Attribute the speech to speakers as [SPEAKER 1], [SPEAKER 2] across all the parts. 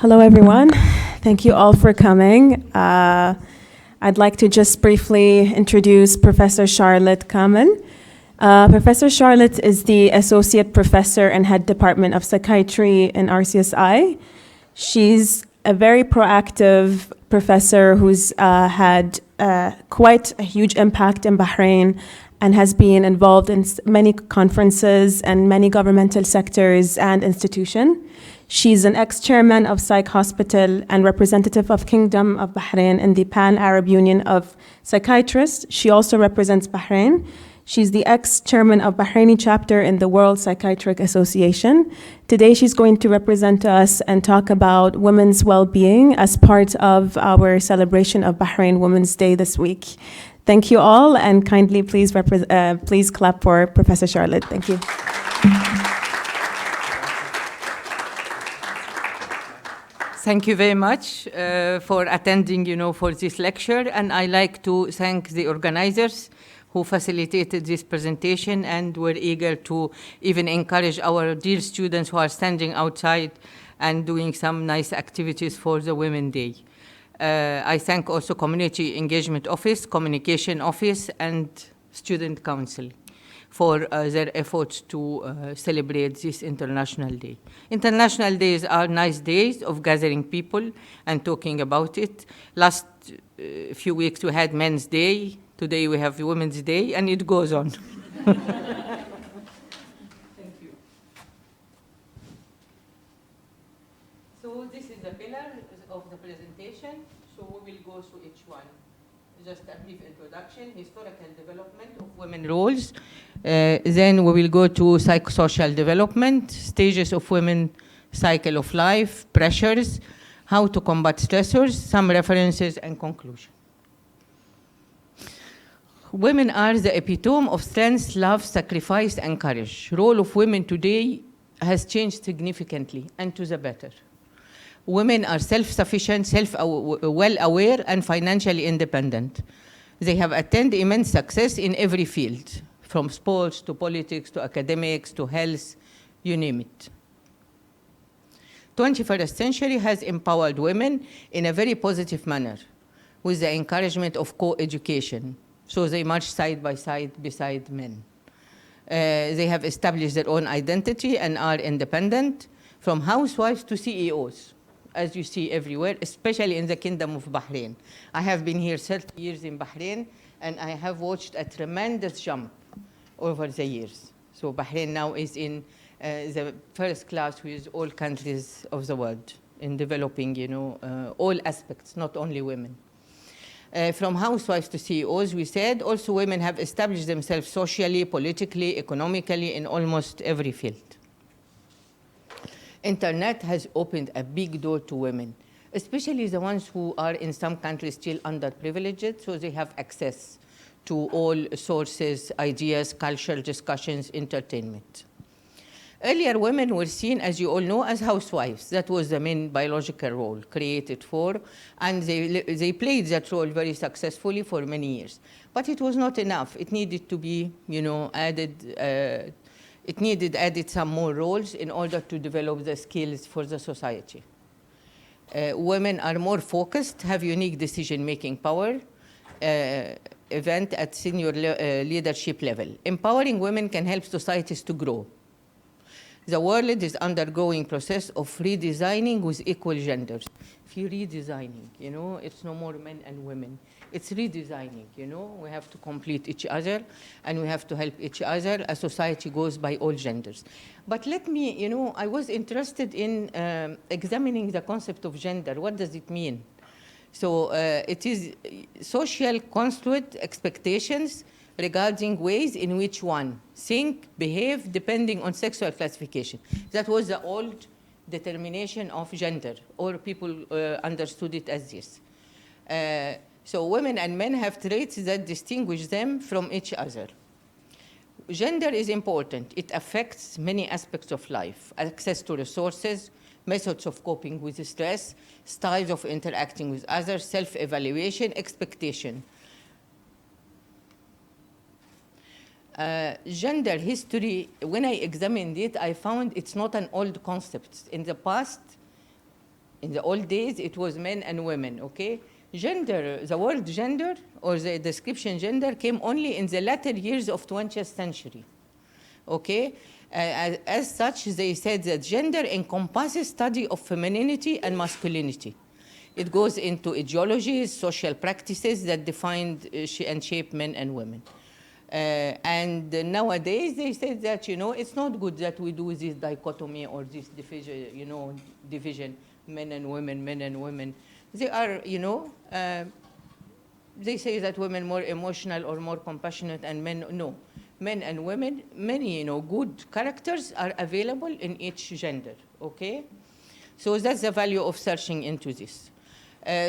[SPEAKER 1] Hello, everyone. Thank you all for coming. I'd like to just briefly introduce Professor Charlotte Kamel. Professor Charlotte is the Associate Professor and Head Department of Psychiatry in RCSI. She's a very proactive professor who's had quite a huge impact in Bahrain and has been involved in many conferences and many governmental sectors and institutions. She's an ex-chairman of Psych Hospital and representative of Kingdom of Bahrain in the Pan-Arab Union of Psychiatrists. She also represents Bahrain. She's the ex-chairman of Bahraini chapter in the World Psychiatric Association. Today she's going to represent us and talk about women's well-being as part of our celebration of Bahrain Women's Day this week. Thank you all, and kindly please clap for Professor Charlotte. Thank you.
[SPEAKER 2] Thank you very much for attending, for this lecture, and I like to thank the organizers who facilitated this presentation and were eager to even encourage our dear students who are standing outside and doing some nice activities for the Women's Day. I thank also Community Engagement Office, Communication Office, and Student Council for their efforts to celebrate this International Day. International Days are nice days of gathering people and talking about it. Last few weeks we had Men's Day. Today we have Women's Day, and it goes on. Thank you. So this is the pillar of the presentation. So we will go through each one. Just a brief introduction, historical development of women roles. Then we will go to psychosocial development, stages of women cycle of life, pressures, how to combat stressors, some references, and conclusion. Women are the epitome of strength, love, sacrifice, and courage. Role of women today has changed significantly and to the better. Women are self-sufficient, well-aware, and financially independent. They have attained immense success in every field, from sports to politics to academics to health, you name it. 21st century has empowered women in a very positive manner with the encouragement of co-education. So they march side by side beside men. They have established their own identity and are independent, from housewives to CEOs, as you see everywhere, especially in the Kingdom of Bahrain. I have been here 30 years in Bahrain, and I have watched a tremendous jump over the years. So Bahrain now is in the first class with all countries of the world in developing, all aspects, not only women. From housewives to CEOs, we said, also women have established themselves socially, politically, economically, in almost every field. Internet has opened a big door to women, especially the ones who are in some countries still underprivileged, so they have access to all sources, ideas, cultural discussions, entertainment. Earlier, women were seen, as you all know, as housewives. That was the main biological role created for, and they played that role very successfully for many years. But it was not enough. It needed to be, added. It needed added some more roles in order to develop the skills for the society. Women are more focused, have unique decision-making power, event at senior leadership level. Empowering women can help societies to grow. The world is undergoing process of redesigning with equal genders. If you're redesigning, it's no more men and women. It's redesigning, we have to complete each other and we have to help each other as society goes by all genders. But let me, I was interested in examining the concept of gender. What does it mean? So it is social construct expectations regarding ways in which one think, behave, depending on sexual classification. That was the old determination of gender, or people understood it as this. So women and men have traits that distinguish them from each other. Gender is important. It affects many aspects of life: access to resources, methods of coping with stress, styles of interacting with others, self-evaluation, expectation. Gender history, when I examined it, I found it's not an old concept. In the past, In the old days, it was men and women, okay? Gender, the word gender or the description gender came only in the latter years of 20th century, okay? As such, they said that gender encompasses study of femininity and masculinity. It goes into ideologies, social practices that define and shape men and women. And nowadays, they say that, it's not good that we do this dichotomy or this division, division, men and women, men and women. They are, they say that women more emotional or more compassionate and men, no. Men and women, many, good characters are available in each gender, okay? So that's the value of searching into this.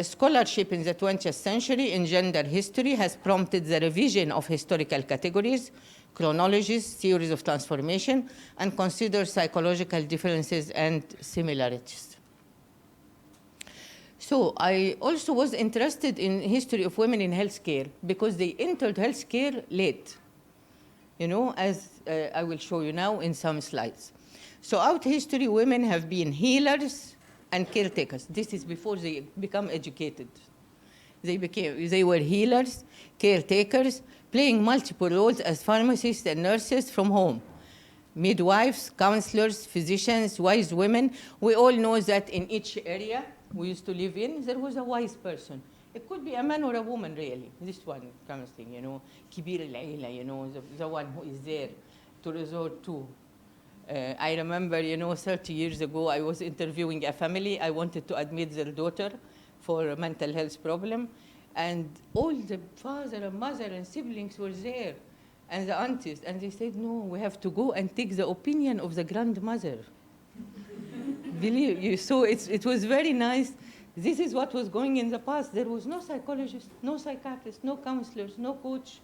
[SPEAKER 2] Scholarship in the 20th century in gender history has prompted the revision of historical categories, chronologies, theories of transformation, and consider psychological differences and similarities. So I also was interested in history of women in healthcare because they entered healthcare late, as I will show you now in some slides. So out history, women have been healers and caretakers. This is before they become educated. They were healers, caretakers, playing multiple roles as pharmacists and nurses from home. Midwives, counselors, physicians, wise women. We all know that in each area we used to live in, there was a wise person. It could be a man or a woman, really. This one kind of thing, Kibir al-Aila, the one who is there to resort to. I remember, 30 years ago, I was interviewing a family. I wanted to admit their daughter for a mental health problem. And all the father and mother and siblings were there, and the aunties. And they said, no, we have to go and take the opinion of the grandmother. Believe you, so it was very nice. This is what was going in the past. There was no psychologist, no psychiatrist, no counselors, no coach,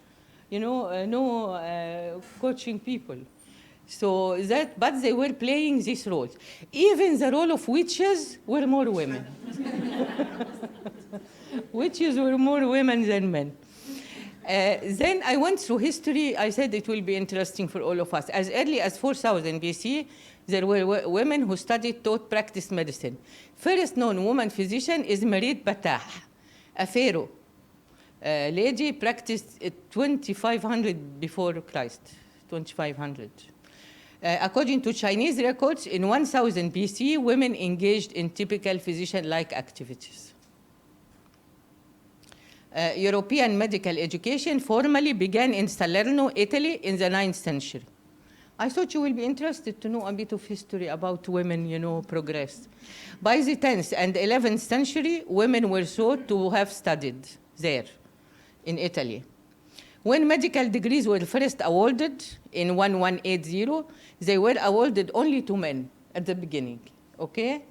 [SPEAKER 2] no coaching people. So but they were playing these roles. Even the role of witches were more women. Witches were more women than men. Then I went through history. I said it will be interesting for all of us. As early as 4000 BC, there were women who studied, taught, practiced medicine. First known woman physician is Marid Batah, a pharaoh. Lady practiced 2500 before Christ, 2500. According to Chinese records, in 1000 BC, women engaged in typical physician-like activities. European medical education formally began in Salerno, Italy in the 9th century. I thought you will be interested to know a bit of history about women, progress. By the 10th and 11th century, women were thought to have studied there in Italy. When medical degrees were first awarded in 1180, they were awarded only to men at the beginning, okay?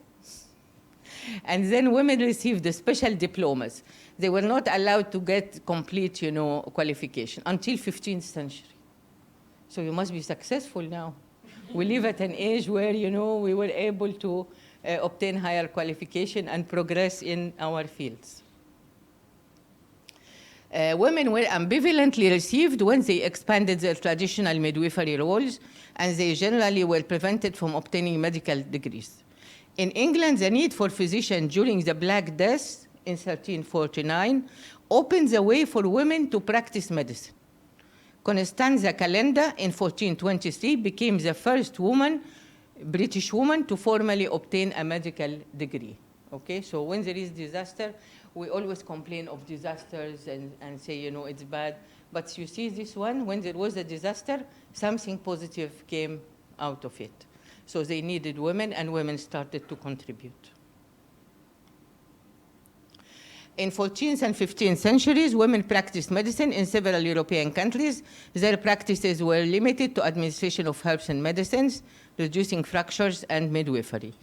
[SPEAKER 2] And then women received the special diplomas. They were not allowed to get complete, qualification until 15th century. So you must be successful now. We live at an age where, we were able to obtain higher qualification and progress in our fields. Women were ambivalently received when they expanded their traditional midwifery roles, and they generally were prevented from obtaining medical degrees. In England, the need for physicians during the Black Death in 1349 opened the way for women to practice medicine. Constanza Calenda in 1423 became the first British woman to formally obtain a medical degree. Okay, so when there is disaster, we always complain of disasters and say, it's bad. But you see this one, when there was a disaster, something positive came out of it. So they needed women, and women started to contribute. In 14th and 15th centuries, women practiced medicine in several European countries. Their practices were limited to administration of herbs and medicines, reducing fractures, and midwifery.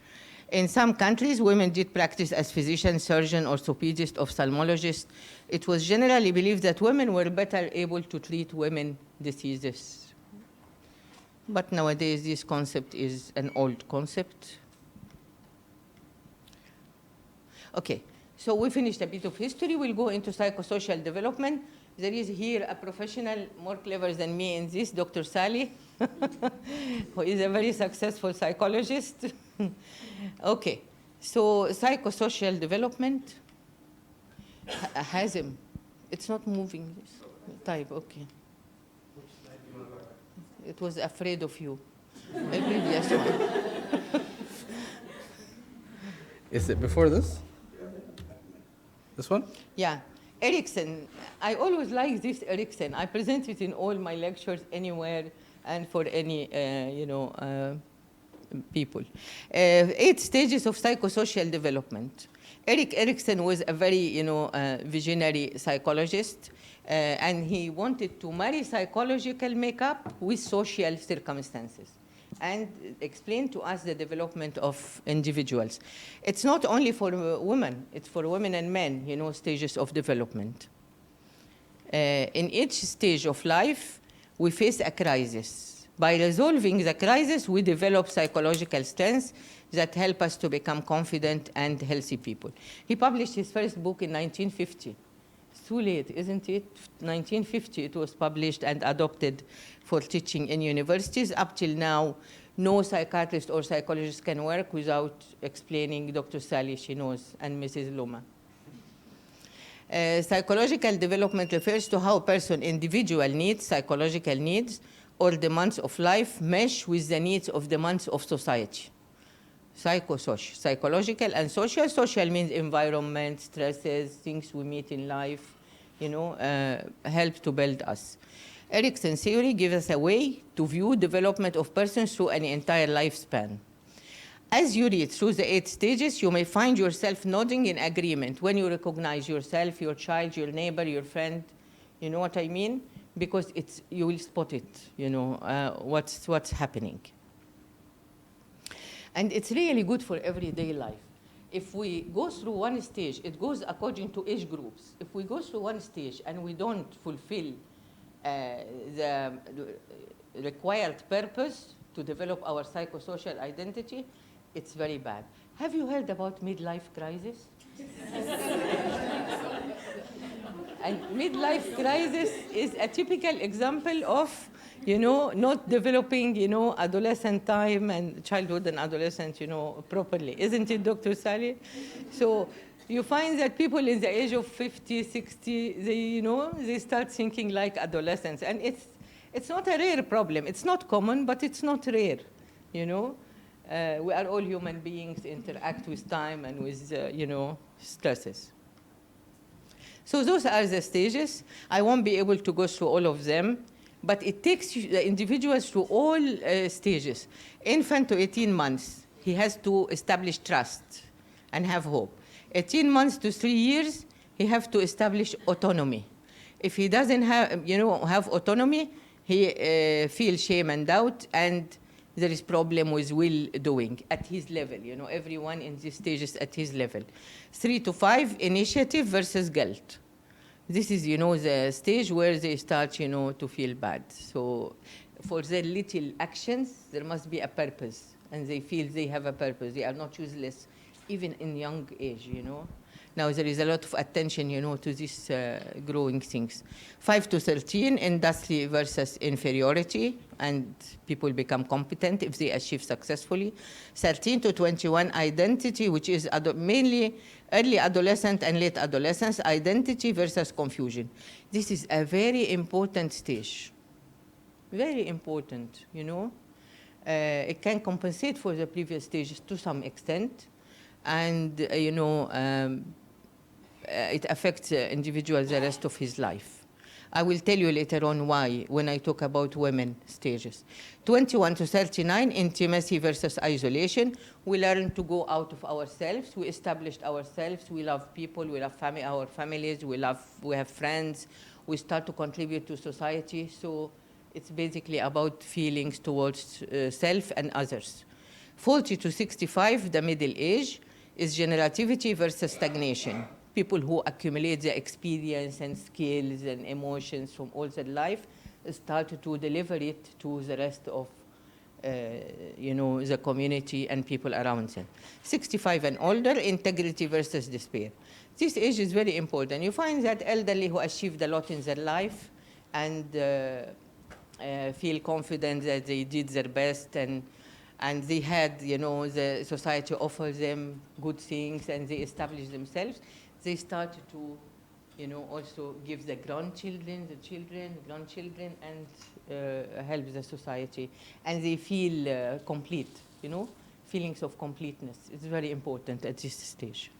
[SPEAKER 2] In some countries, women did practice as physicians, surgeons, orthopedists, ophthalmologists. It was generally believed that women were better able to treat women diseases. But nowadays, this concept is an old concept. Okay, so we finished a bit of history. We'll go into psychosocial development. There is here a professional more clever than me in this, Dr. Sally, who is a very successful psychologist. Okay, So psychosocial development has him. It's not moving this type, okay. It was afraid of you. A previous one.
[SPEAKER 3] Is it before this? This one?
[SPEAKER 2] Yeah. Erikson, I always like this Erikson. I present it in all my lectures anywhere and for any, people. 8 stages of psychosocial development. Erik Erikson was a very, visionary psychologist, and he wanted to marry psychological makeup with social circumstances and explain to us the development of individuals. It's not only for women, it's for women and men, stages of development. In each stage of life, we face a crisis. By resolving the crisis, we develop psychological strengths that help us to become confident and healthy people. He published his first book in 1950. It's too late, isn't it? 1950 it was published and adopted for teaching in universities. Up till now, no psychiatrist or psychologist can work without explaining Dr. Sally, she knows, and Mrs. Luma. Psychological development refers to how a person's individual needs, psychological needs, or demands of life mesh with the needs of demands of society. Psychosocial, psychological and social. Social means environment, stresses, things we meet in life, help to build us. Erikson's theory gives us a way to view development of persons through an entire lifespan. As you read through the 8 stages, you may find yourself nodding in agreement when you recognize yourself, your child, your neighbor, your friend. You know what I mean? Because you will spot it, what's happening. And it's really good for everyday life. If we go through one stage, it goes according to age groups. If we go through one stage and we don't fulfill the required purpose to develop our psychosocial identity, it's very bad. Have you heard about midlife crisis? And midlife crisis is a typical example of, not developing, adolescent time and childhood and adolescence, properly. Isn't it, Dr. Sally? So you find that people in the age of 50, 60, they start thinking like adolescents. And it's not a rare problem. It's not common, but it's not rare, We are all human beings, interact with time and with, stresses. So those are the stages. I won't be able to go through all of them, but it takes the individuals through all stages. Infant to 18 months, he has to establish trust and have hope. 18 months to 3 years, he has to establish autonomy. If he doesn't have autonomy, he feels shame and doubt, and there is problem with will doing at his level. Everyone in these stages at his level. 3 to 5, initiative versus guilt. This is, the stage where they start, to feel bad. So for their little actions, there must be a purpose, and they feel they have a purpose. They are not useless, even in young age, Now there is a lot of attention, to these growing things. 5 to 13, industry versus inferiority, and people become competent if they achieve successfully. 13 to 21, identity, which is mainly early adolescent and late adolescence, identity versus confusion. This is a very important stage. Very important, It can compensate for the previous stages to some extent, and, it affects the individual the rest of his life. I will tell you later on why when I talk about women stages. 21 to 39, intimacy versus isolation. We learn to go out of ourselves. We established ourselves. We love people. We love our families. We have friends. We start to contribute to society. So it's basically about feelings towards self and others. 40 to 65, the middle age, is generativity versus stagnation. People who accumulate the experience and skills and emotions from all their life start to deliver it to the rest of the community and people around them. 65 and older, integrity versus despair. This age is very important. You find that elderly who achieved a lot in their life and feel confident that they did their best and and they had, the society offer them good things, and they establish themselves. They started to, also give the grandchildren, the children, grandchildren, and help the society. And they feel complete, feelings of completeness. It's very important at this stage.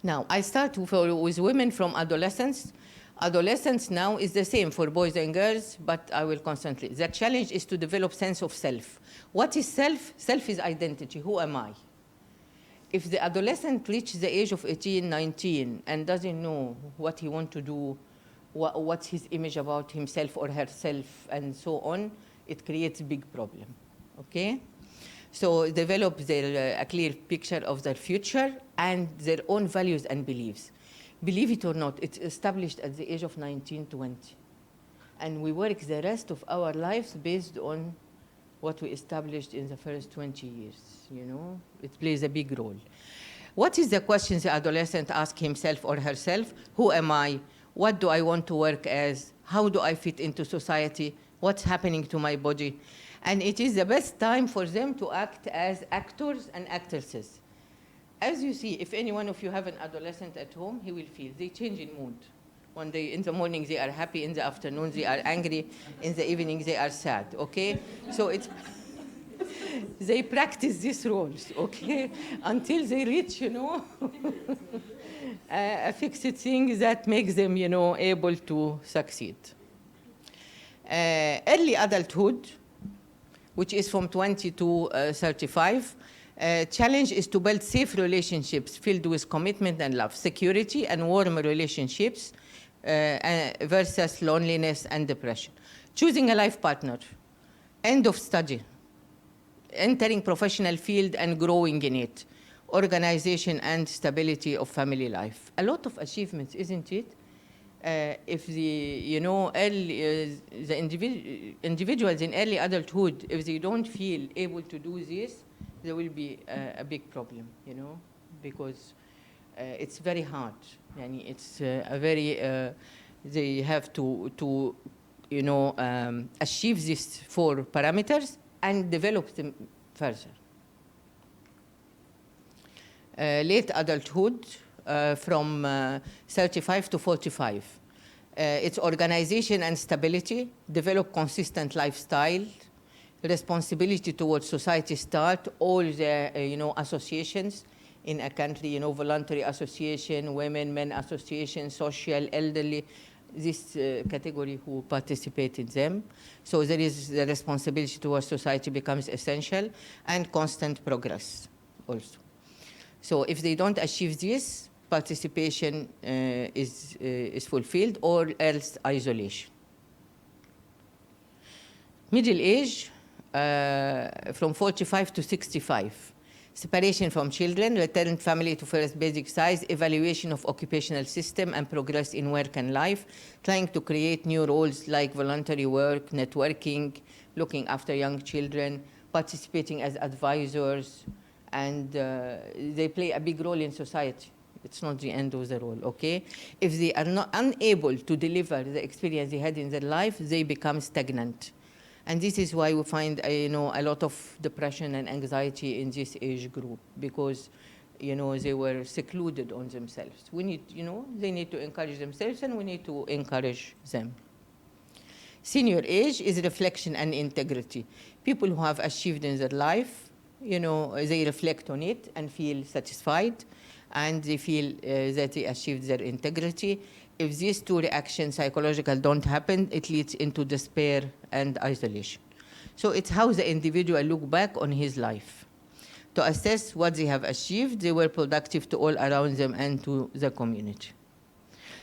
[SPEAKER 2] Now, I start with women from adolescence. Adolescence now is the same for boys and girls, but I will constantly. The challenge is to develop sense of self. What is self? Self is identity. Who am I? If the adolescent reaches the age of 18, 19, and doesn't know what he wants to do, what's his image about himself or herself, and so on, it creates a big problem, okay? So develop a clear picture of their future and their own values and beliefs. Believe it or not, it's established at the age of 19, 20. And we work the rest of our lives based on what we established in the first 20 years, It plays a big role. What is the question the adolescent asks himself or herself? Who am I? What do I want to work as? How do I fit into society? What's happening to my body? And it is the best time for them to act as actors and actresses. As you see, if any one of you have an adolescent at home, he will feel they change in mood. One day, in the morning, they are happy. In the afternoon, they are angry. In the evening, they are sad, okay? So it's, they practice these roles, okay? Until they reach, a fixed thing that makes them, able to succeed. Early adulthood, which is from 20 to 35, challenge is to build safe relationships filled with commitment and love, security and warm relationships versus loneliness and depression. Choosing a life partner, end of study, entering professional field and growing in it, organization and stability of family life. A lot of achievements, isn't it? If the, the individuals in early adulthood, if they don't feel able to do this, there will be a big problem, because it's very hard. It's a very, they have to achieve these 4 parameters and develop them further. Late adulthood, from 35 to 45. It's organization and stability, develop consistent lifestyle, responsibility towards society start, all the associations in a country, voluntary association, women, men association, social, elderly, this category who participate in them. So there is the responsibility towards society becomes essential, and constant progress also. So if they don't achieve this, participation is fulfilled, or else isolation. Middle age, from 45 to 65. Separation from children, return family to first basic size, evaluation of occupational system and progress in work and life, trying to create new roles like voluntary work, networking, looking after young children, participating as advisors, and they play a big role in society. It's not the end of the role, okay? If they are not unable to deliver the experience they had in their life, they become stagnant. And this is why we find, a lot of depression and anxiety in this age group, because, they were secluded on themselves. We need, they need to encourage themselves, and we need to encourage them. Senior age is reflection and integrity. People who have achieved in their life, they reflect on it and feel satisfied, and they feel that they achieved their integrity. If these 2 reactions, psychological, don't happen, it leads into despair and isolation. So it's how the individual look back on his life. To assess what they have achieved, they were productive to all around them and to the community.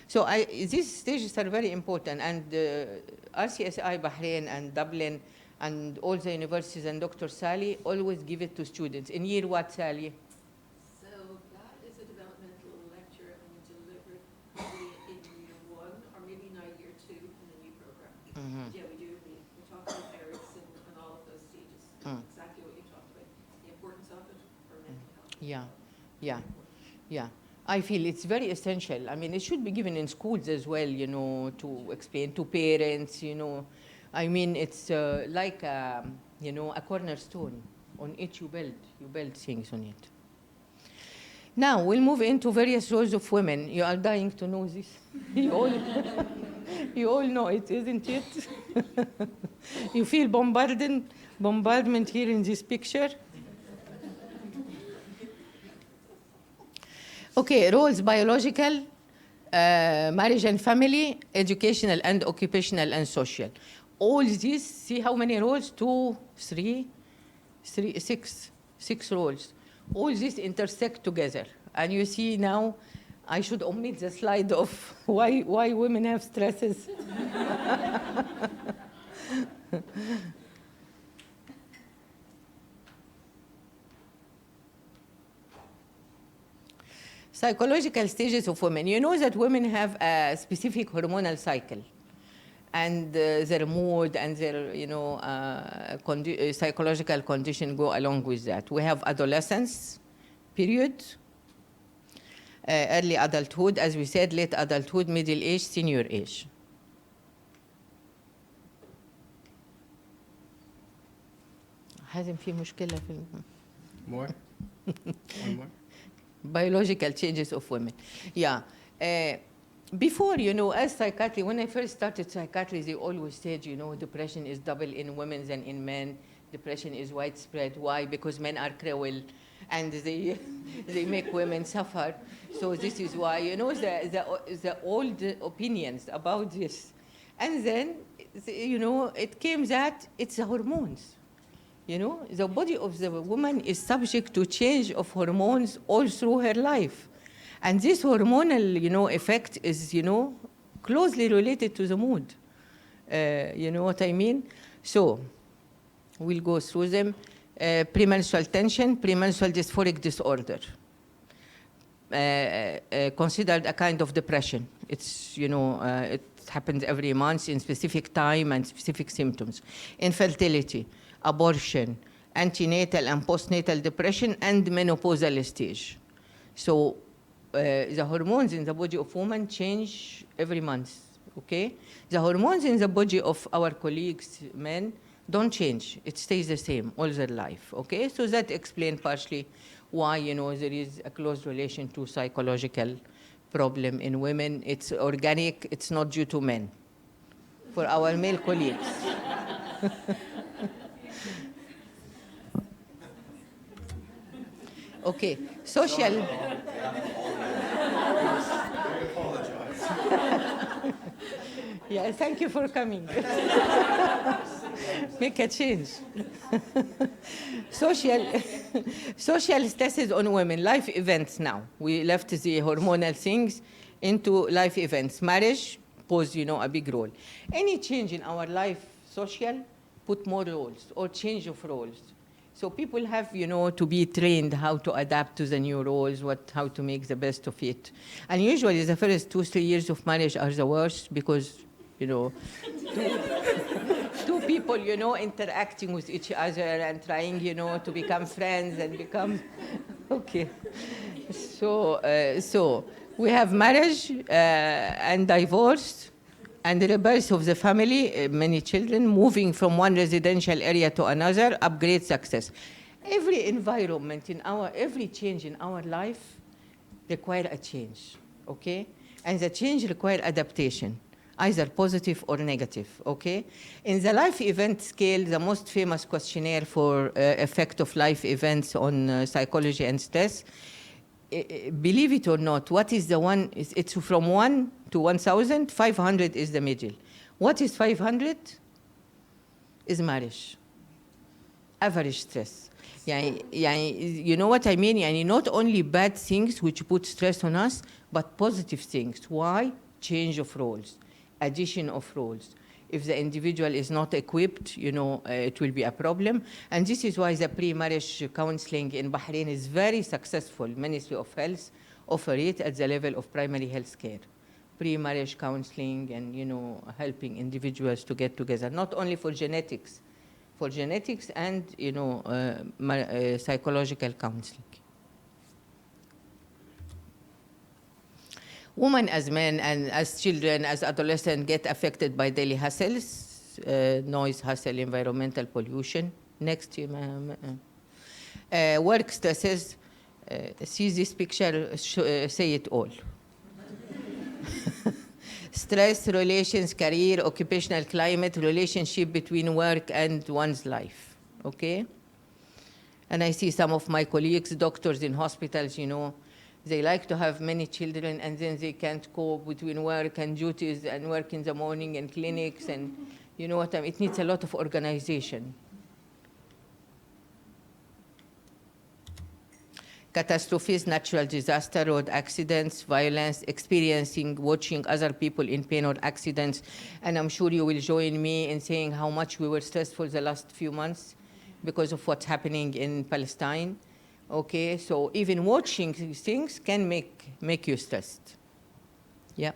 [SPEAKER 2] So these stages are very important, and RCSI Bahrain and Dublin and all the universities and Dr. Sally always give it to students. In year what, Sally?
[SPEAKER 4] Yeah, we talk about errors and all of those stages. Exactly what you talked about. The importance of it for mental health.
[SPEAKER 2] Yeah. I feel it's very essential. I mean, it should be given in schools as well, to explain to parents, I mean, it's like you know, a cornerstone. On it you build things on it. Now, we'll move into various roles of women. You are dying to know this. You all know it, isn't it? You feel bombardment here in this picture. Okay, roles: biological, marriage and family, educational and occupational and social. All these, see how many roles? 6 roles. All these intersect together. And you see now, I should omit the slide of why women have stresses. Psychological stages of women. You know that women have a specific hormonal cycle. And their mood and their, you know, psychological condition go along with that. We have adolescence period, early adulthood, as we said, late adulthood, middle age, senior age. حازم في مشكلة في
[SPEAKER 3] More? One more?
[SPEAKER 2] biological changes of women. Yeah. Before, you know, as psychiatry, when I first started psychiatry, they always said, you know, depression is double in women than in men. Depression is widespread. Why? Because men are cruel, and they make women suffer. So this is why, you know, the old opinions about this. And then, you know, it came that it's the hormones. You know, the body of the woman is subject to change of hormones all through her life. And this hormonal, you know, effect is, you know, closely related to the mood. You know what I mean? So we'll go through them. Premenstrual tension, premenstrual dysphoric disorder. Considered a kind of depression. It's, you know, it happens every month in specific time and specific symptoms. Infertility, abortion, antenatal and postnatal depression, and menopausal stage. So the hormones in the body of women change every month, okay? The hormones in the body of our colleagues, men, don't change. It stays the same all their life, okay? So that explains partially why, you know, there is a close relation to psychological problem in women. It's organic, it's not due to men, for our male colleagues. Okay, social. Yeah, thank you for coming. Make a change. Social stresses on women, life events now. We left the hormonal things into life events. Marriage plays, you know, a big role. Any change in our life, social, put more roles or change of roles. So people have, you know, to be trained how to adapt to the new roles, how to make the best of it. And usually the first 2-3 years of marriage are the worst because, you know, two people, you know, interacting with each other and trying, you know, to become friends and become, okay. So we have marriage and divorce and the rebirth of the family, many children, moving from one residential area to another, upgrade success. Every environment every change in our life require a change, okay? And the change require adaptation, either positive or negative, okay? In the life event scale, the most famous questionnaire for effect of life events on psychology and stress, believe it or not, what is the one? It's from 1 to 1,000. 500 is the middle. What is 500? Is marriage. Average stress. You know what I mean? Not only bad things which put stress on us, but positive things. Why? Change of roles, addition of roles. If the individual is not equipped, you know, it will be a problem. And this is why the pre-marriage counseling in Bahrain is very successful. Ministry of Health offer it at the level of primary health care. Pre-marriage counseling and, you know, helping individuals to get together, not only for genetics and, you know, psychological counseling. Women as men and as children, as adolescents get affected by daily hassles, noise, hustle, environmental pollution, Next year, work stresses. See this picture, say it all. Stress, relations, career, occupational climate, relationship between work and one's life, okay? And I see some of my colleagues, doctors in hospitals, you know, they like to have many children and then they can't cope between work and duties and work in the morning and clinics and you know what I mean? It needs a lot of organization. Catastrophes, natural disaster, road accidents, violence, experiencing, watching other people in pain or accidents. And I'm sure you will join me in saying how much we were stressful the last few months because of what's happening in Palestine. Okay, so even watching these things can make you stressed. Yeah.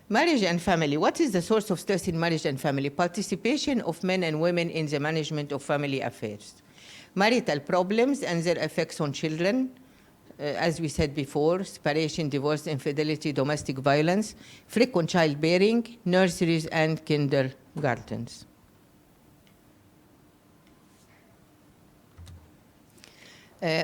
[SPEAKER 2] Marriage and family. What is the source of stress in marriage and family? Participation of men and women in the management of family affairs. Marital problems and their effects on children, as we said before, separation, divorce, infidelity, domestic violence, frequent childbearing, nurseries, and kindergartens.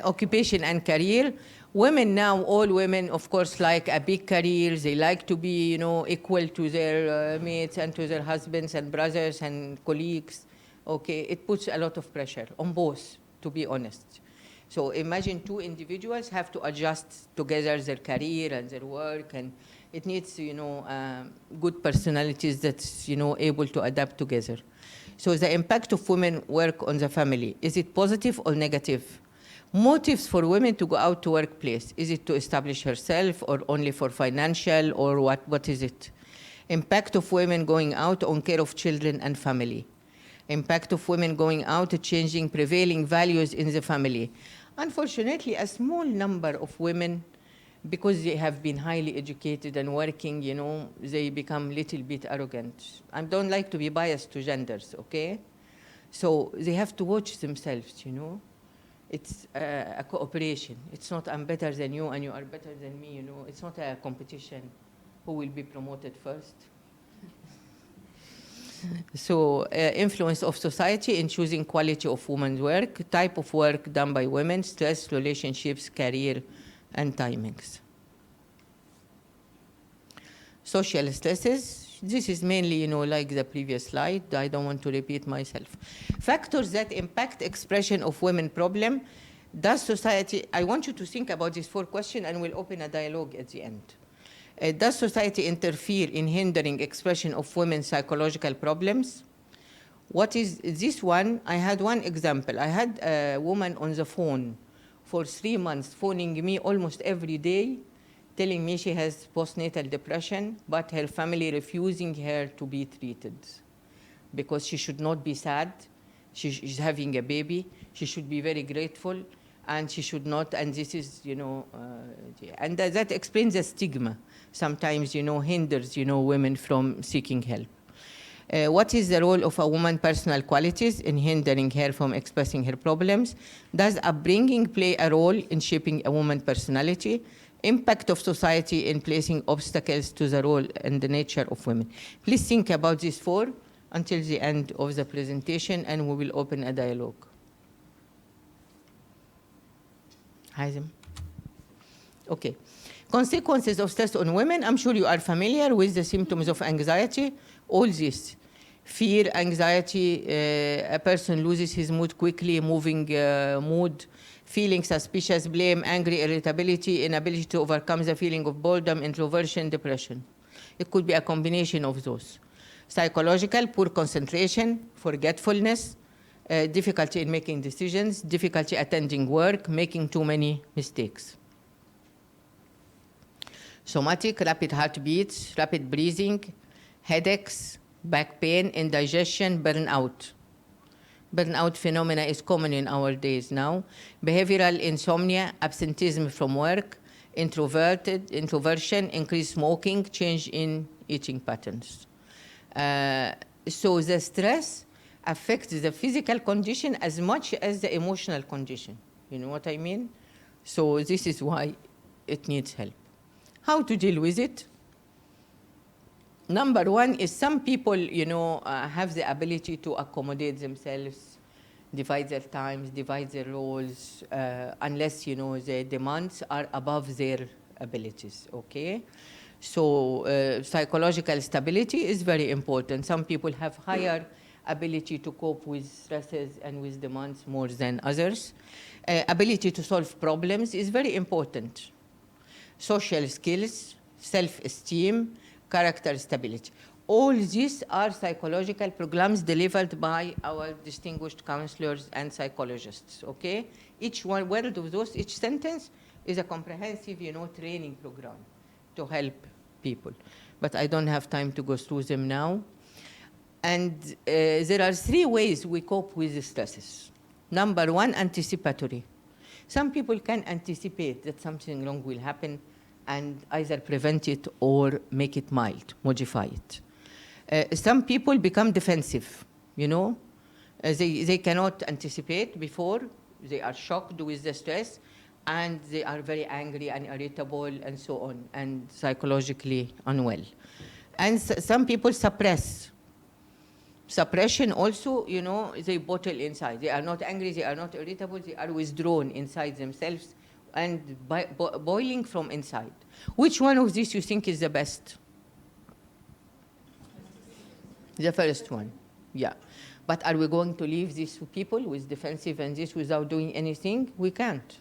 [SPEAKER 2] Occupation and career. Women now, all women, of course, like a big career. They like to be, you know, equal to their mates and to their husbands and brothers and colleagues. Okay, it puts a lot of pressure on both, to be honest. So imagine two individuals have to adjust together their career and their work, and it needs, you know, good personalities that's, you know, able to adapt together. So the impact of women work on the family, is it positive or negative? Motives for women to go out to workplace, is it to establish herself or only for financial or what is it? Impact of women going out on care of children and family. Impact of women going out, changing prevailing values in the family. Unfortunately, a small number of women, because they have been highly educated and working, you know, they become a little bit arrogant. I don't like to be biased to genders, okay? So they have to watch themselves, you know? It's a cooperation. It's not I'm better than you and you are better than me, you know? It's not a competition who will be promoted first. So influence of society in choosing quality of women's work, type of work done by women, stress, relationships, career, and timings. Social stresses. This is mainly, you know, like the previous slide. I don't want to repeat myself. Factors that impact expression of women problem. Does society, I want you to think about these 4 questions and we'll open a dialogue at the end. Does society interfere in hindering expression of women's psychological problems? What is this one? I had one example. I had a woman on the phone for 3 months phoning me almost every day, telling me she has postnatal depression, but her family refusing her to be treated because she should not be sad. She's having a baby. She should be very grateful, and she should not, and this is, you know, and that explains the stigma. Sometimes, you know, hinders, you know, women from seeking help. What is the role of a woman's personal qualities in hindering her from expressing her problems? Does upbringing play a role in shaping a woman's personality? Impact of society in placing obstacles to the role and the nature of women. Please think about these 4 until the end of the presentation, and we will open a dialogue. Hazem. Okay. Consequences of stress on women. I'm sure you are familiar with the symptoms of anxiety. All this. Fear, anxiety, a person loses his mood quickly, moving mood, feeling suspicious, blame, angry, irritability, inability to overcome the feeling of boredom, introversion, depression. It could be a combination of those. Psychological, poor concentration, forgetfulness, difficulty in making decisions, difficulty attending work, making too many mistakes. Somatic, rapid heartbeats, rapid breathing, headaches, back pain, indigestion, burnout. Burnout phenomena is common in our days now. Behavioral insomnia, absenteeism from work, introversion, increased smoking, change in eating patterns. So the stress affects the physical condition as much as the emotional condition. You know what I mean? So this is why it needs help. How to deal with it? Number one is some people, have the ability to accommodate themselves, divide their times, divide their roles, unless, the demands are above their abilities, okay? So psychological stability is very important. Some people have higher ability to cope with stresses and with demands more than others. Ability to solve problems is very important. Social skills, self-esteem, character stability. All these are psychological programs delivered by our distinguished counselors and psychologists, okay? Each one word of those, each sentence is a comprehensive, training program to help people. But I don't have time to go through them now. And there are 3 ways we cope with the stresses. Number one, anticipatory. Some people can anticipate that something wrong will happen and either prevent it or make it mild, modify it. Some people become defensive, They cannot anticipate before, they are shocked with the stress, and they are very angry and irritable and so on, and psychologically unwell. And some people suppress. Suppression also, they bottle inside. They are not angry, they are not irritable, they are withdrawn inside themselves and boiling from inside. Which one of these you think is the best? The first one, yeah. But are we going to leave these people with defensive and this without doing anything? We can't.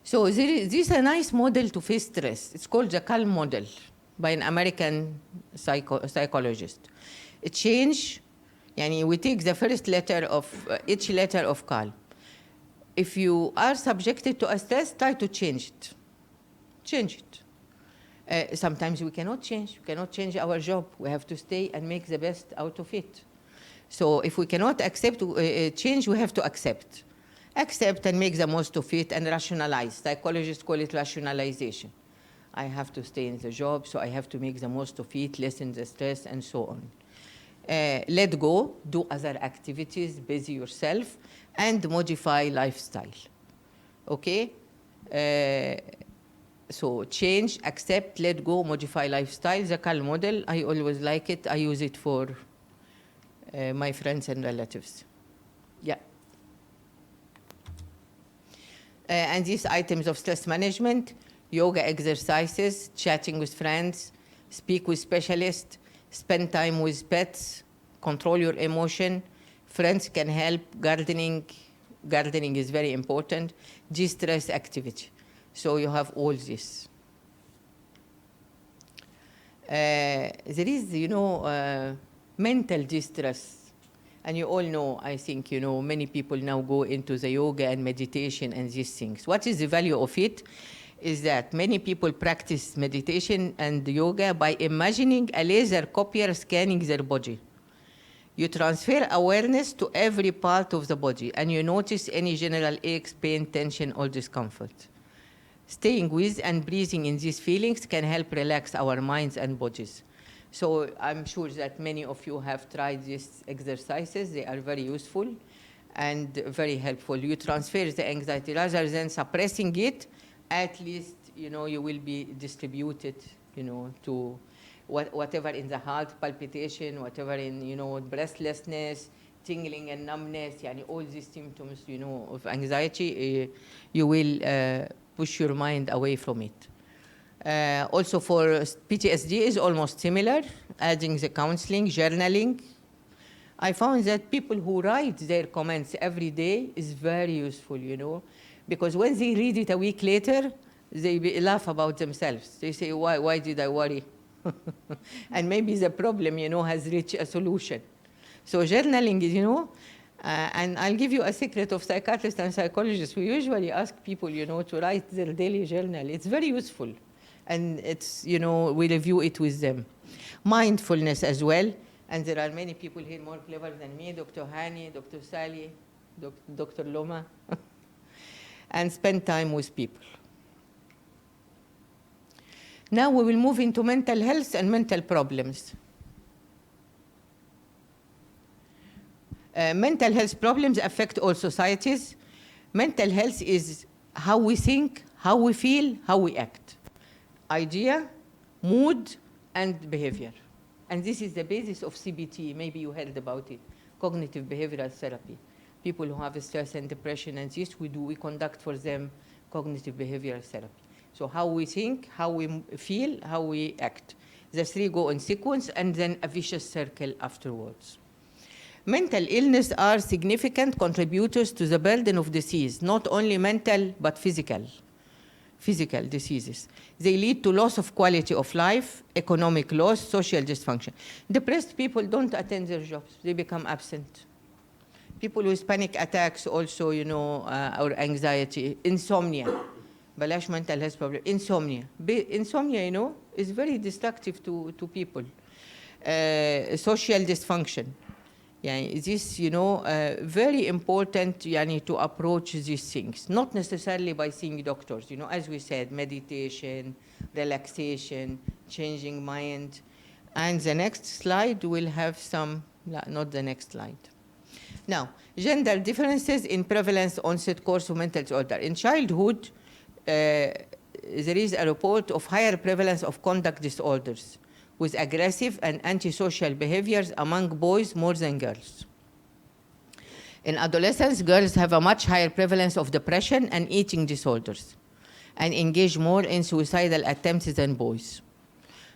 [SPEAKER 2] So this is a nice model to face stress. It's called the CALM model by an American psychologist. A change, we take the first letter of each letter of CALM. If you are subjected to a stress, try to change it. Change it. Sometimes we cannot change. We cannot change our job. We have to stay and make the best out of it. So if we cannot accept change, we have to accept. Accept and make the most of it and rationalize. Psychologists call it rationalization. I have to stay in the job, so I have to make the most of it, lessen the stress, and so on. Let go, do other activities, busy yourself, and modify lifestyle. Okay? So change, accept, let go, modify lifestyle. The CALM model, I always like it. I use it for my friends and relatives. Yeah. And these items of stress management: yoga exercises, chatting with friends, speak with specialists, spend time with pets, control your emotion. Friends can help. Gardening is very important. De-stress activity. So you have all this. There is, mental distress. And you all know, I think, many people now go into the yoga and meditation and these things. What is the value of it? Is that many people practice meditation and yoga by imagining a laser copier scanning their body. You transfer awareness to every part of the body, and you notice any general aches, pain, tension, or discomfort. Staying with and breathing in these feelings can help relax our minds and bodies. So I'm sure that many of you have tried these exercises. They are very useful and very helpful. You transfer the anxiety rather than suppressing it. At least, you will be distributed, to whatever in the heart, palpitation, whatever in, breathlessness, tingling and numbness, all these symptoms, of anxiety, you will push your mind away from it. Also for PTSD is almost similar, adding the counseling, journaling. I found that people who write their comments every day is very useful, because when they read it a week later, they laugh about themselves. They say, why did I worry? And maybe the problem, has reached a solution. So journaling is, and I'll give you a secret of psychiatrists and psychologists. We usually ask people, to write their daily journal. It's very useful. And it's, we review it with them. Mindfulness as well. And there are many people here more clever than me, Dr. Hani, Dr. Sally, Dr. Loma. And spend time with people. Now we will move into mental health and mental problems. Mental health problems affect all societies. Mental health is how we think, how we feel, how we act. idea, mood, and behavior. And this is the basis of CBT. Maybe you heard about it, cognitive behavioral therapy. People who have stress and depression and this, we conduct for them cognitive behavioral therapy. So how we think, how we feel, how we act. The three go in sequence and then a vicious circle afterwards. Mental illness are significant contributors to the burden of disease, not only mental but physical diseases. They lead to loss of quality of life, economic loss, social dysfunction. Depressed people don't attend their jobs, they become absent. People with panic attacks also, or anxiety, insomnia. Balash mental health problem, insomnia. Insomnia, is very destructive to people. Social dysfunction. This, very important to approach these things, not necessarily by seeing doctors, as we said, meditation, relaxation, changing mind. And the next slide will have some, not the next slide. Now, gender differences in prevalence, onset, course of mental disorder. In childhood, there is a report of higher prevalence of conduct disorders with aggressive and antisocial behaviors among boys more than girls. In adolescence, girls have a much higher prevalence of depression and eating disorders and engage more in suicidal attempts than boys.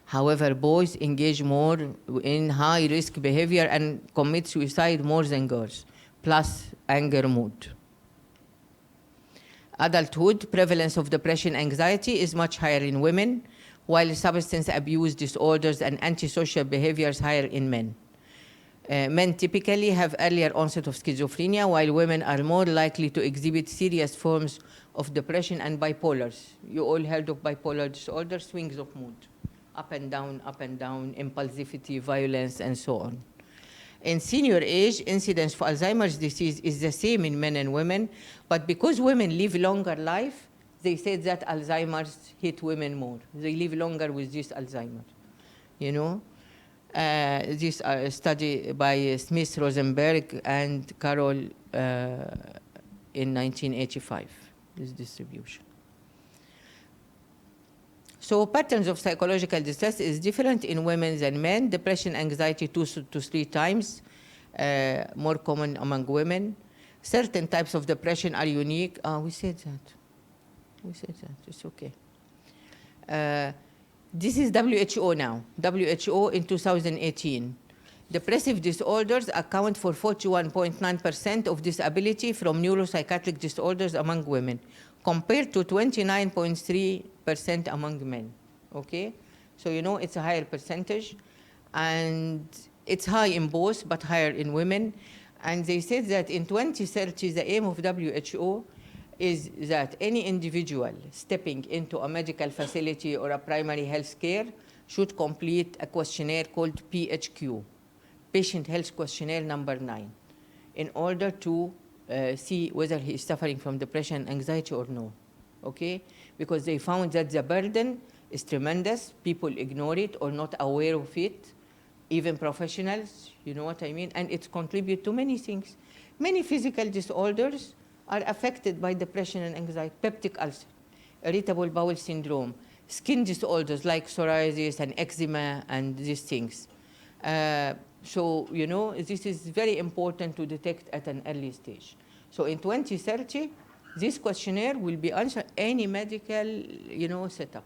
[SPEAKER 2] However, boys engage more in high-risk behavior and commit suicide more than girls, plus anger mood. Adulthood, prevalence of depression, anxiety is much higher in women, while substance abuse disorders and antisocial behaviors higher in men. Men typically have earlier onset of schizophrenia, while women are more likely to exhibit serious forms of depression and bipolars. You all heard of bipolar disorder, swings of mood, up and down, impulsivity, violence, and so on. In senior age, incidence for Alzheimer's disease is the same in men and women, but because women live longer life, they said that Alzheimer's hit women more. They live longer with this Alzheimer's, This study by Smith, Rosenberg, and Carroll in 1985, this distribution. So patterns of psychological distress is different in women than men. Depression, anxiety 2 to 3 times more common among women. Certain types of depression are unique. We said that. It's okay. This is WHO now. WHO in 2018. Depressive disorders account for 41.9% of disability from neuropsychiatric disorders among women, compared to 29.3% among men, okay? So it's a higher percentage, and it's high in both, but higher in women. And they said that in 2030, the aim of WHO is that any individual stepping into a medical facility or a primary health care should complete a questionnaire called PHQ, Patient Health Questionnaire number 9, in order to see whether he is suffering from depression, anxiety, or no, okay? Because they found that the burden is tremendous. People ignore it or not aware of it, even professionals, you know what I mean? And it contributes to many things. Many physical disorders are affected by depression and anxiety: peptic ulcer, irritable bowel syndrome, skin disorders like psoriasis and eczema and these things. So, this is very important to detect at an early stage. So in 2030, this questionnaire will be answered any medical, setup.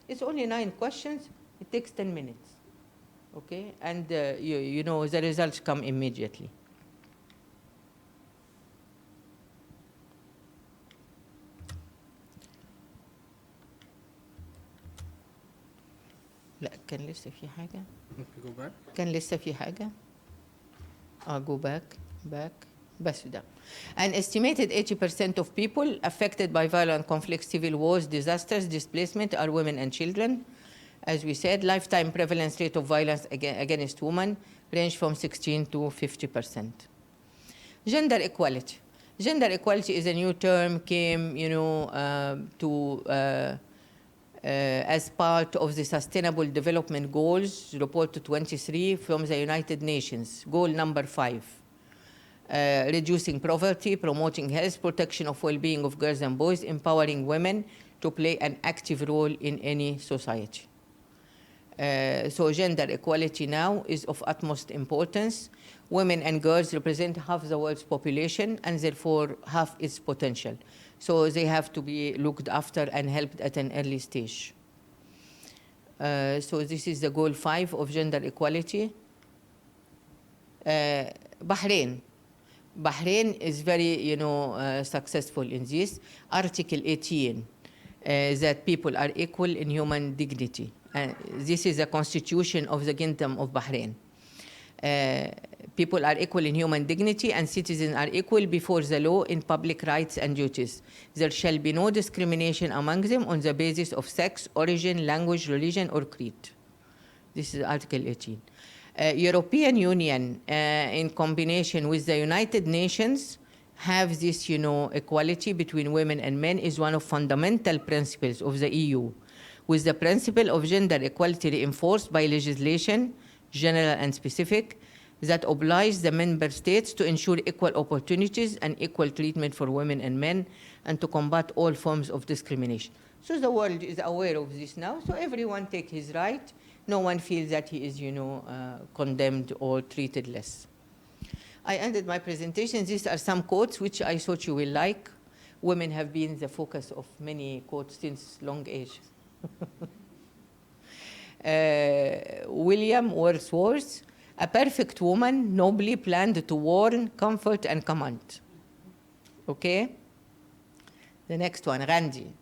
[SPEAKER 2] It's only 9 questions. It takes 10 minutes, okay? And, the results come immediately. لا كان لسه في حاجة.
[SPEAKER 3] Go back.
[SPEAKER 2] كان لسه في حاجة. Go back. بس ده. An estimated 80% of people affected by violent conflicts, civil wars, disasters, displacement are women and children. As we said, lifetime prevalence rate of violence against women range from 16 to 50%. Gender equality. Gender equality is a new term, came, as part of the Sustainable Development Goals, Report 23 from the United Nations, goal number 5. Reducing poverty, promoting health, protection of well-being of girls and boys, empowering women, to play an active role in any society. So gender equality now is of utmost importance. Women and girls represent half the world's population and therefore half its potential. So they have to be looked after and helped at an early stage. So this is the goal 5 of gender equality. Bahrain. Bahrain is very, successful in this. Article 18, that people are equal in human dignity. This is the constitution of the Kingdom of Bahrain. People are equal in human dignity and citizens are equal before the law in public rights and duties. There shall be no discrimination among them on the basis of sex, origin, language, religion, or creed. This is Article 18. European Union, in combination with the United Nations, have this, equality between women and men is one of fundamental principles of the EU, with the principle of gender equality reinforced by legislation, general and specific, that oblige the member states to ensure equal opportunities and equal treatment for women and men, and to combat all forms of discrimination. So the world is aware of this now, so everyone takes his right. No one feels that he is, condemned or treated less. I ended my presentation. These are some quotes which I thought you will like. Women have been the focus of many quotes since long age. William Wordsworth, a perfect woman nobly planned to warn, comfort, and command. Okay? The next one, Gandhi,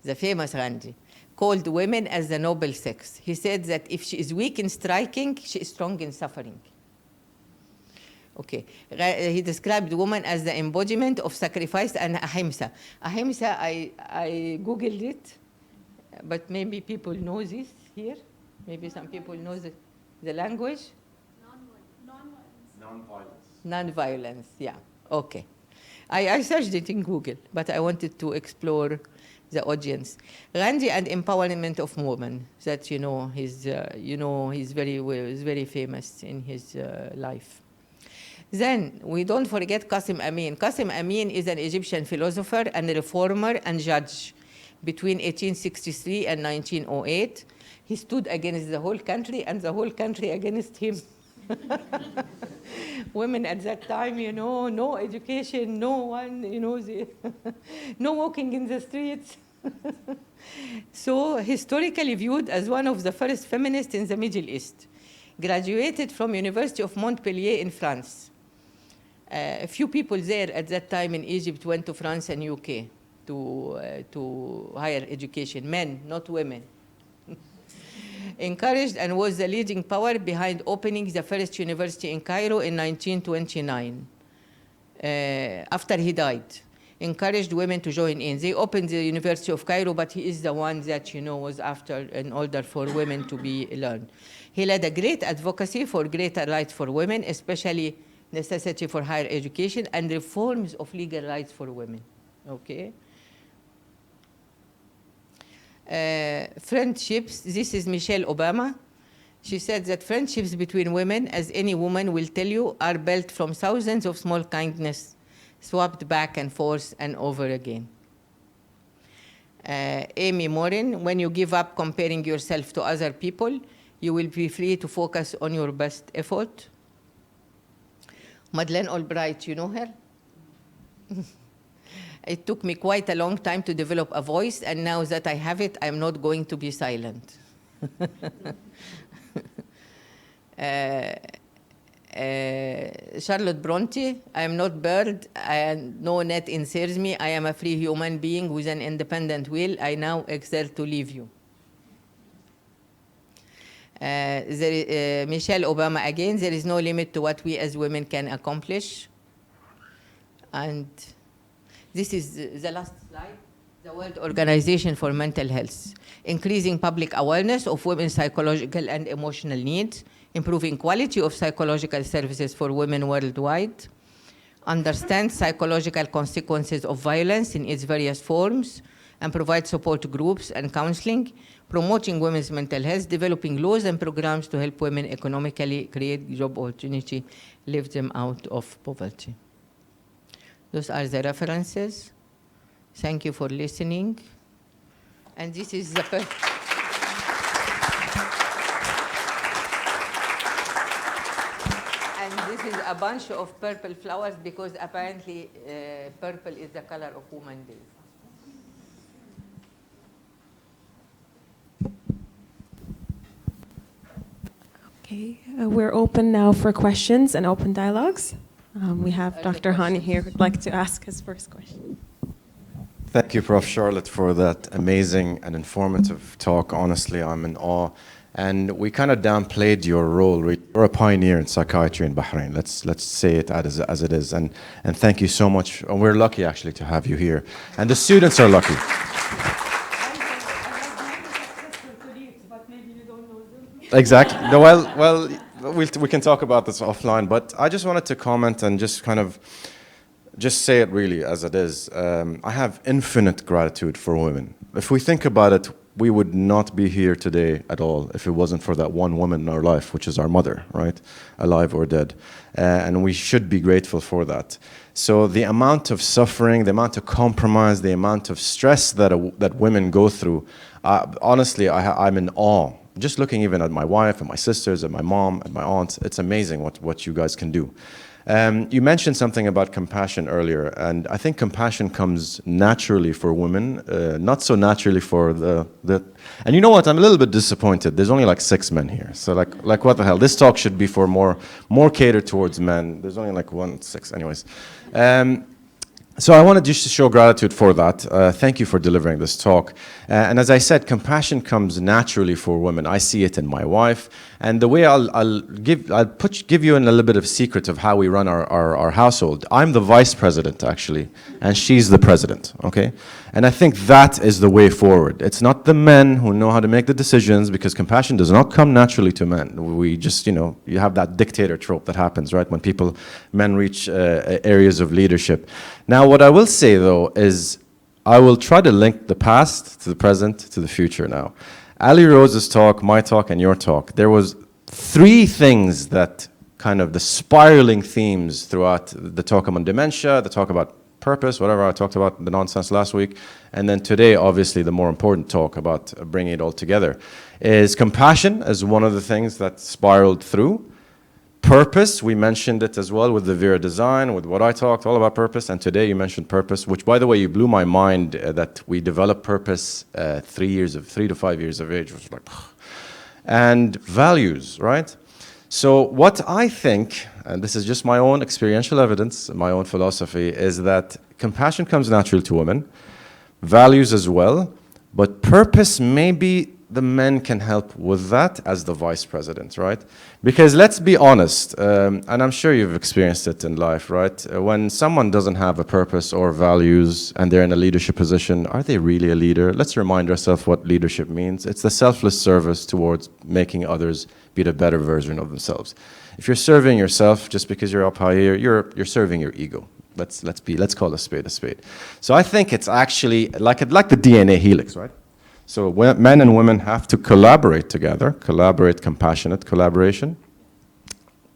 [SPEAKER 2] the famous Gandhi, called women as the noble sex. He said that if she is weak in striking, she is strong in suffering. Okay. He described woman as the embodiment of sacrifice and ahimsa. Ahimsa, I Googled it, but maybe people know this here. Maybe some people know the language.
[SPEAKER 3] Non-violence.
[SPEAKER 2] Non-violence, yeah. Okay. I searched it in Google, but I wanted to explore the audience. Gandhi and empowerment of women. That he's very famous in his life. Then we don't forget Qasim Amin. Qasim Amin is an Egyptian philosopher and reformer and judge between 1863 and 1908. He stood against the whole country and the whole country against him. Women at that time, no education, no one, no walking in the streets. So historically viewed as one of the first feminists in the Middle East. Graduated from University of Montpellier in France. A few people there at that time in Egypt went to France and UK to higher education, men, not women. Encouraged and was the leading power behind opening the first university in Cairo in 1929, after he died. Encouraged women to join in. They opened the University of Cairo, but he is the one that, was after in order for women to be learned. He led a great advocacy for greater rights for women, especially necessity for higher education and reforms of legal rights for women, okay? Friendships, this is Michelle Obama. She said that friendships between women, as any woman will tell you, are built from thousands of small kindness, swapped back and forth and over again. Amy Morin, when you give up comparing yourself to other people, you will be free to focus on your best effort. Madeleine Albright, you know her? It took me quite a long time to develop a voice, and now that I have it, I'm not going to be silent. Charlotte Bronte, I am not bird, and no net ensnares me. I am a free human being with an independent will. I now exert to leave you. Michelle Obama again, there is no limit to what we as women can accomplish. And this is the last slide, the World Organization for Mental Health. Increasing public awareness of women's psychological and emotional needs, improving quality of psychological services for women worldwide, understand psychological consequences of violence in its various forms, and provide support groups and counseling, promoting women's mental health, developing laws and programs to help women economically, create job opportunity, lift them out of poverty. Those are the references. Thank you for listening. And this is the first. And this is a bunch of purple flowers because apparently purple is the color of Women's Day.
[SPEAKER 1] Okay, we're open now for questions and open dialogues. We have
[SPEAKER 2] Are
[SPEAKER 1] Dr.
[SPEAKER 2] there
[SPEAKER 1] Hani
[SPEAKER 2] questions?
[SPEAKER 1] here who'd like to ask his first question.
[SPEAKER 5] Thank you, Prof. Charlotte, for that amazing and informative talk. Honestly, I'm in awe. And we kind of downplayed your role. You're a pioneer in psychiatry in Bahrain. Let's say it as it is. And thank you so much. And we're lucky, actually, to have you here. And the students are lucky. Exactly. No, well, we can talk about this offline. But I just wanted to comment and just kind of just say it really as it is. I have infinite gratitude for women. If we think about it, we would not be here today at all if it wasn't for that one woman in our life, which is our mother, right? Alive or dead. And we should be grateful for that. So the amount of suffering, the amount of compromise, the amount of stress that women go through, honestly, I'm in awe. Just looking even at my wife and my sisters and my mom and my aunts, it's amazing what you guys can do. You mentioned something about compassion earlier, and I think compassion comes naturally for women, not so naturally for the. And you know what? I'm a little bit disappointed. There's only like 6 men here, so like what the hell? This talk should be for more catered towards men. There's only like 6, anyways. So I wanted just to show gratitude for that. Thank you for delivering this talk. And as I said, compassion comes naturally for women. I see it in my wife. And the way I'll give you in a little bit of secret of how we run our household. I'm the vice president, actually, and she's the president, okay? And I think that is the way forward. It's not the men who know how to make the decisions, because compassion does not come naturally to men. We just, you have that dictator trope that happens, right? When men reach areas of leadership. Now, what I will say, though, is I will try to link the past to the present to the future now. Ali Rose's talk, my talk, and your talk, there was 3 things that kind of the spiraling themes throughout the talk on dementia, the talk about purpose, whatever I talked about, the nonsense last week, and then today, obviously, the more important talk about bringing it all together, is compassion as one of the things that spiraled through. Purpose, we mentioned it as well with the Vera design, with what I talked all about purpose, and today you mentioned purpose, which, by the way, you blew my mind that we developed purpose 3 to 5 years of age, which was like, and values, right? So what I think, and this is just my own experiential evidence, my own philosophy, is that compassion comes naturally to women, values as well, but purpose maybe the men can help with that as the vice president, right? Because let's be honest, and I'm sure you've experienced it in life, right? When someone doesn't have a purpose or values and they're in a leadership position, are they really a leader? Let's remind ourselves what leadership means. It's the selfless service towards making others be the better version of themselves. If you're serving yourself just because you're up high here, you're serving your ego. Let's call a spade a spade. So I think it's actually like the DNA helix, right? So men and women have to collaborate together, compassionate collaboration,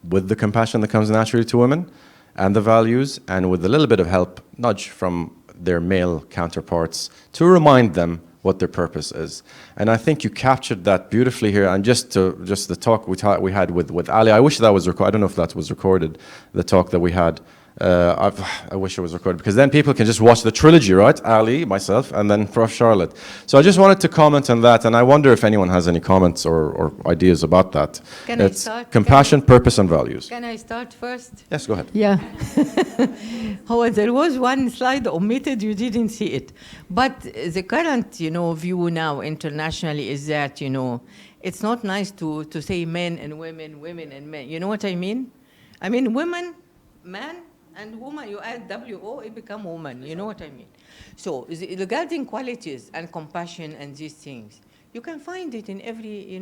[SPEAKER 5] with the compassion that comes naturally to women, and the values, and with a little bit of help, nudge from their male counterparts to remind them what their purpose is. And I think you captured that beautifully here. And just the talk we had with Ali, I wish that was recorded. I don't know if that was recorded, the talk that we had. I wish it was recorded, because then people can just watch the trilogy, right? Ali, myself, and then Prof. Charlotte. So I just wanted to comment on that, and I wonder if anyone has any comments or ideas about that.
[SPEAKER 2] Can I start?
[SPEAKER 5] Compassion, purpose, and values.
[SPEAKER 2] Can I start first?
[SPEAKER 5] Yes, go ahead.
[SPEAKER 2] Yeah. There was one slide omitted, you didn't see it. But the current, view now internationally is that, it's not nice to say men and women, women and men. You know what I mean? I mean, women, man, and woman, you add WO, it become woman. You know what I mean? So regarding qualities and compassion and these things, you can find it in every,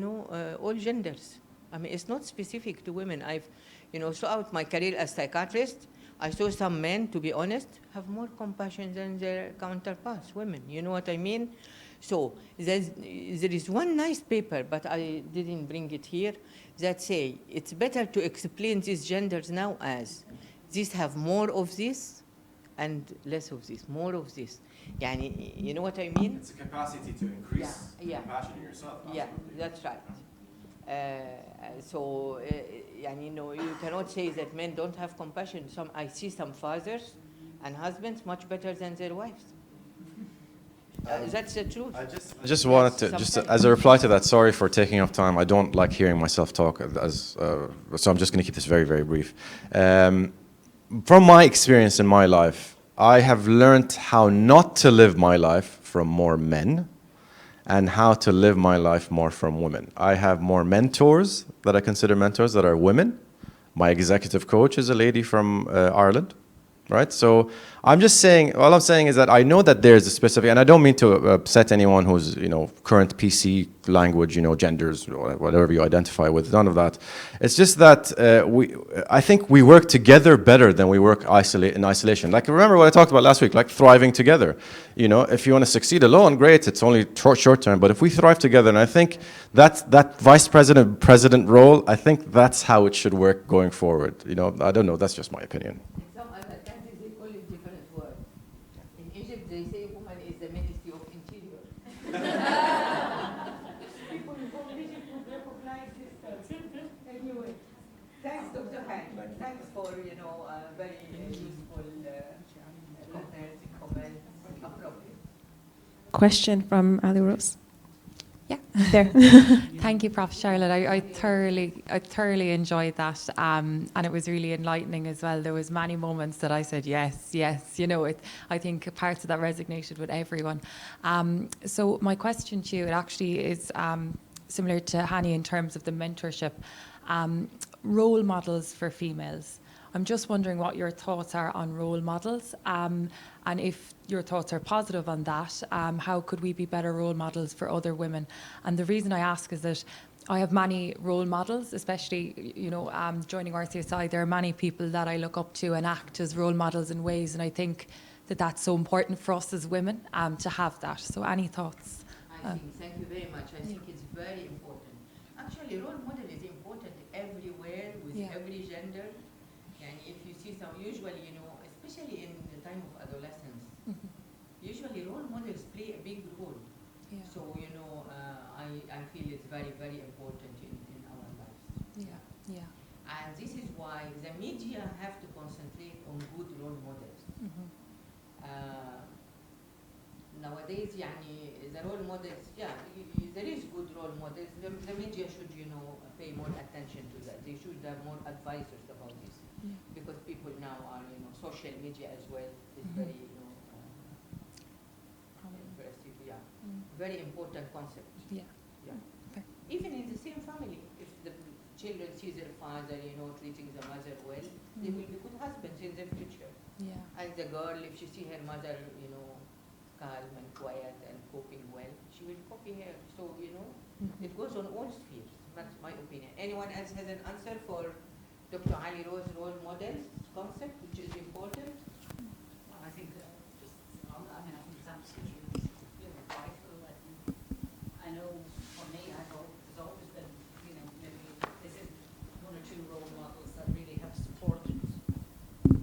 [SPEAKER 2] all genders. I mean, it's not specific to women. I've, throughout my career as psychiatrist, I saw some men, to be honest, have more compassion than their counterparts, women. You know what I mean? So there is one nice paper, but I didn't bring it here, that say it's better to explain these genders now as these have more of this and less of this, more of this. يعني, you know what I mean?
[SPEAKER 5] It's a capacity to increase
[SPEAKER 2] Yeah.
[SPEAKER 5] compassion in yourself.
[SPEAKER 2] Yeah, that's right. So, يعني, you know, you cannot say that men don't have compassion. I see some fathers and husbands much better than their wives. That's the truth.
[SPEAKER 5] I just wanted to, just as a reply to that, sorry for taking up time. I don't like hearing myself talk, so I'm just going to keep this very, very brief. From my experience in my life, I have learned how not to live my life from more men and how to live my life more from women. I have more mentors that I consider mentors that are women. My executive coach is a lady from Ireland. Right? So I'm just saying, all I'm saying is that I know that there's a specific, and I don't mean to upset anyone who's, you know, current PC language, you know, genders, or whatever you identify with, none of that. It's just that I think we work together better than we work in isolation. Like, remember what I talked about last week, like thriving together. You know, if you want to succeed alone, great, it's only short term, but if we thrive together, and I think that vice president role, I think that's how it should work going forward. You know, I don't know, that's just my opinion.
[SPEAKER 2] They say woman is the Ministry of Interior. People from Egypt would recognize this. Anyway, thanks, Dr. Han. Thanks for, you know, very useful comparison, comment, appropriate.
[SPEAKER 1] Question from Ali Rose.
[SPEAKER 6] Yeah.
[SPEAKER 1] There.
[SPEAKER 6] Thank you, Prof. Charlotte. I thoroughly enjoyed that, and it was really enlightening as well. There was many moments that I said yes, yes. You know, I think parts of that resonated with everyone. So my question to you, it actually is similar to Hani in terms of the mentorship, role models for females. I'm just wondering what your thoughts are on role models, and if your thoughts are positive on that, how could we be better role models for other women? And the reason I ask is that I have many role models, especially, you know, joining RCSI, there are many people that I look up to and act as role models in ways, and I think that that's so important for us as women to have that. So any thoughts?
[SPEAKER 2] Thank you very much. I think it's very important. Actually, role model is important everywhere with every gender. And if you see some, usually, you know, especially in the time of adolescence, usually role models play a big role.
[SPEAKER 6] Yeah.
[SPEAKER 2] So, you know, I feel it's very, very important in our lives.
[SPEAKER 6] Yeah, yeah.
[SPEAKER 2] And this is why the media have to concentrate on good role models. Nowadays, يعني, the role models, there is good role models. The media should, you know, pay more attention to that. They should have more advisors about this. Because people now are, you know, social media as well is very, you know, impressive, very important concept.
[SPEAKER 6] Yeah.
[SPEAKER 2] Okay. Even in the same family, if the children see their father, you know, treating the mother well, they will be good husbands in the future.
[SPEAKER 6] Yeah.
[SPEAKER 2] And the girl, if she see her mother, you know, calm and quiet and coping well, she will copy her. So, you know, it goes on all spheres. That's my opinion. Anyone else has an answer for Dr. Ali Rose role models concept, which is important?
[SPEAKER 4] I think I think it's absolutely vital. I know for me, there's always been, you know, maybe this is one or two role models that really have supported.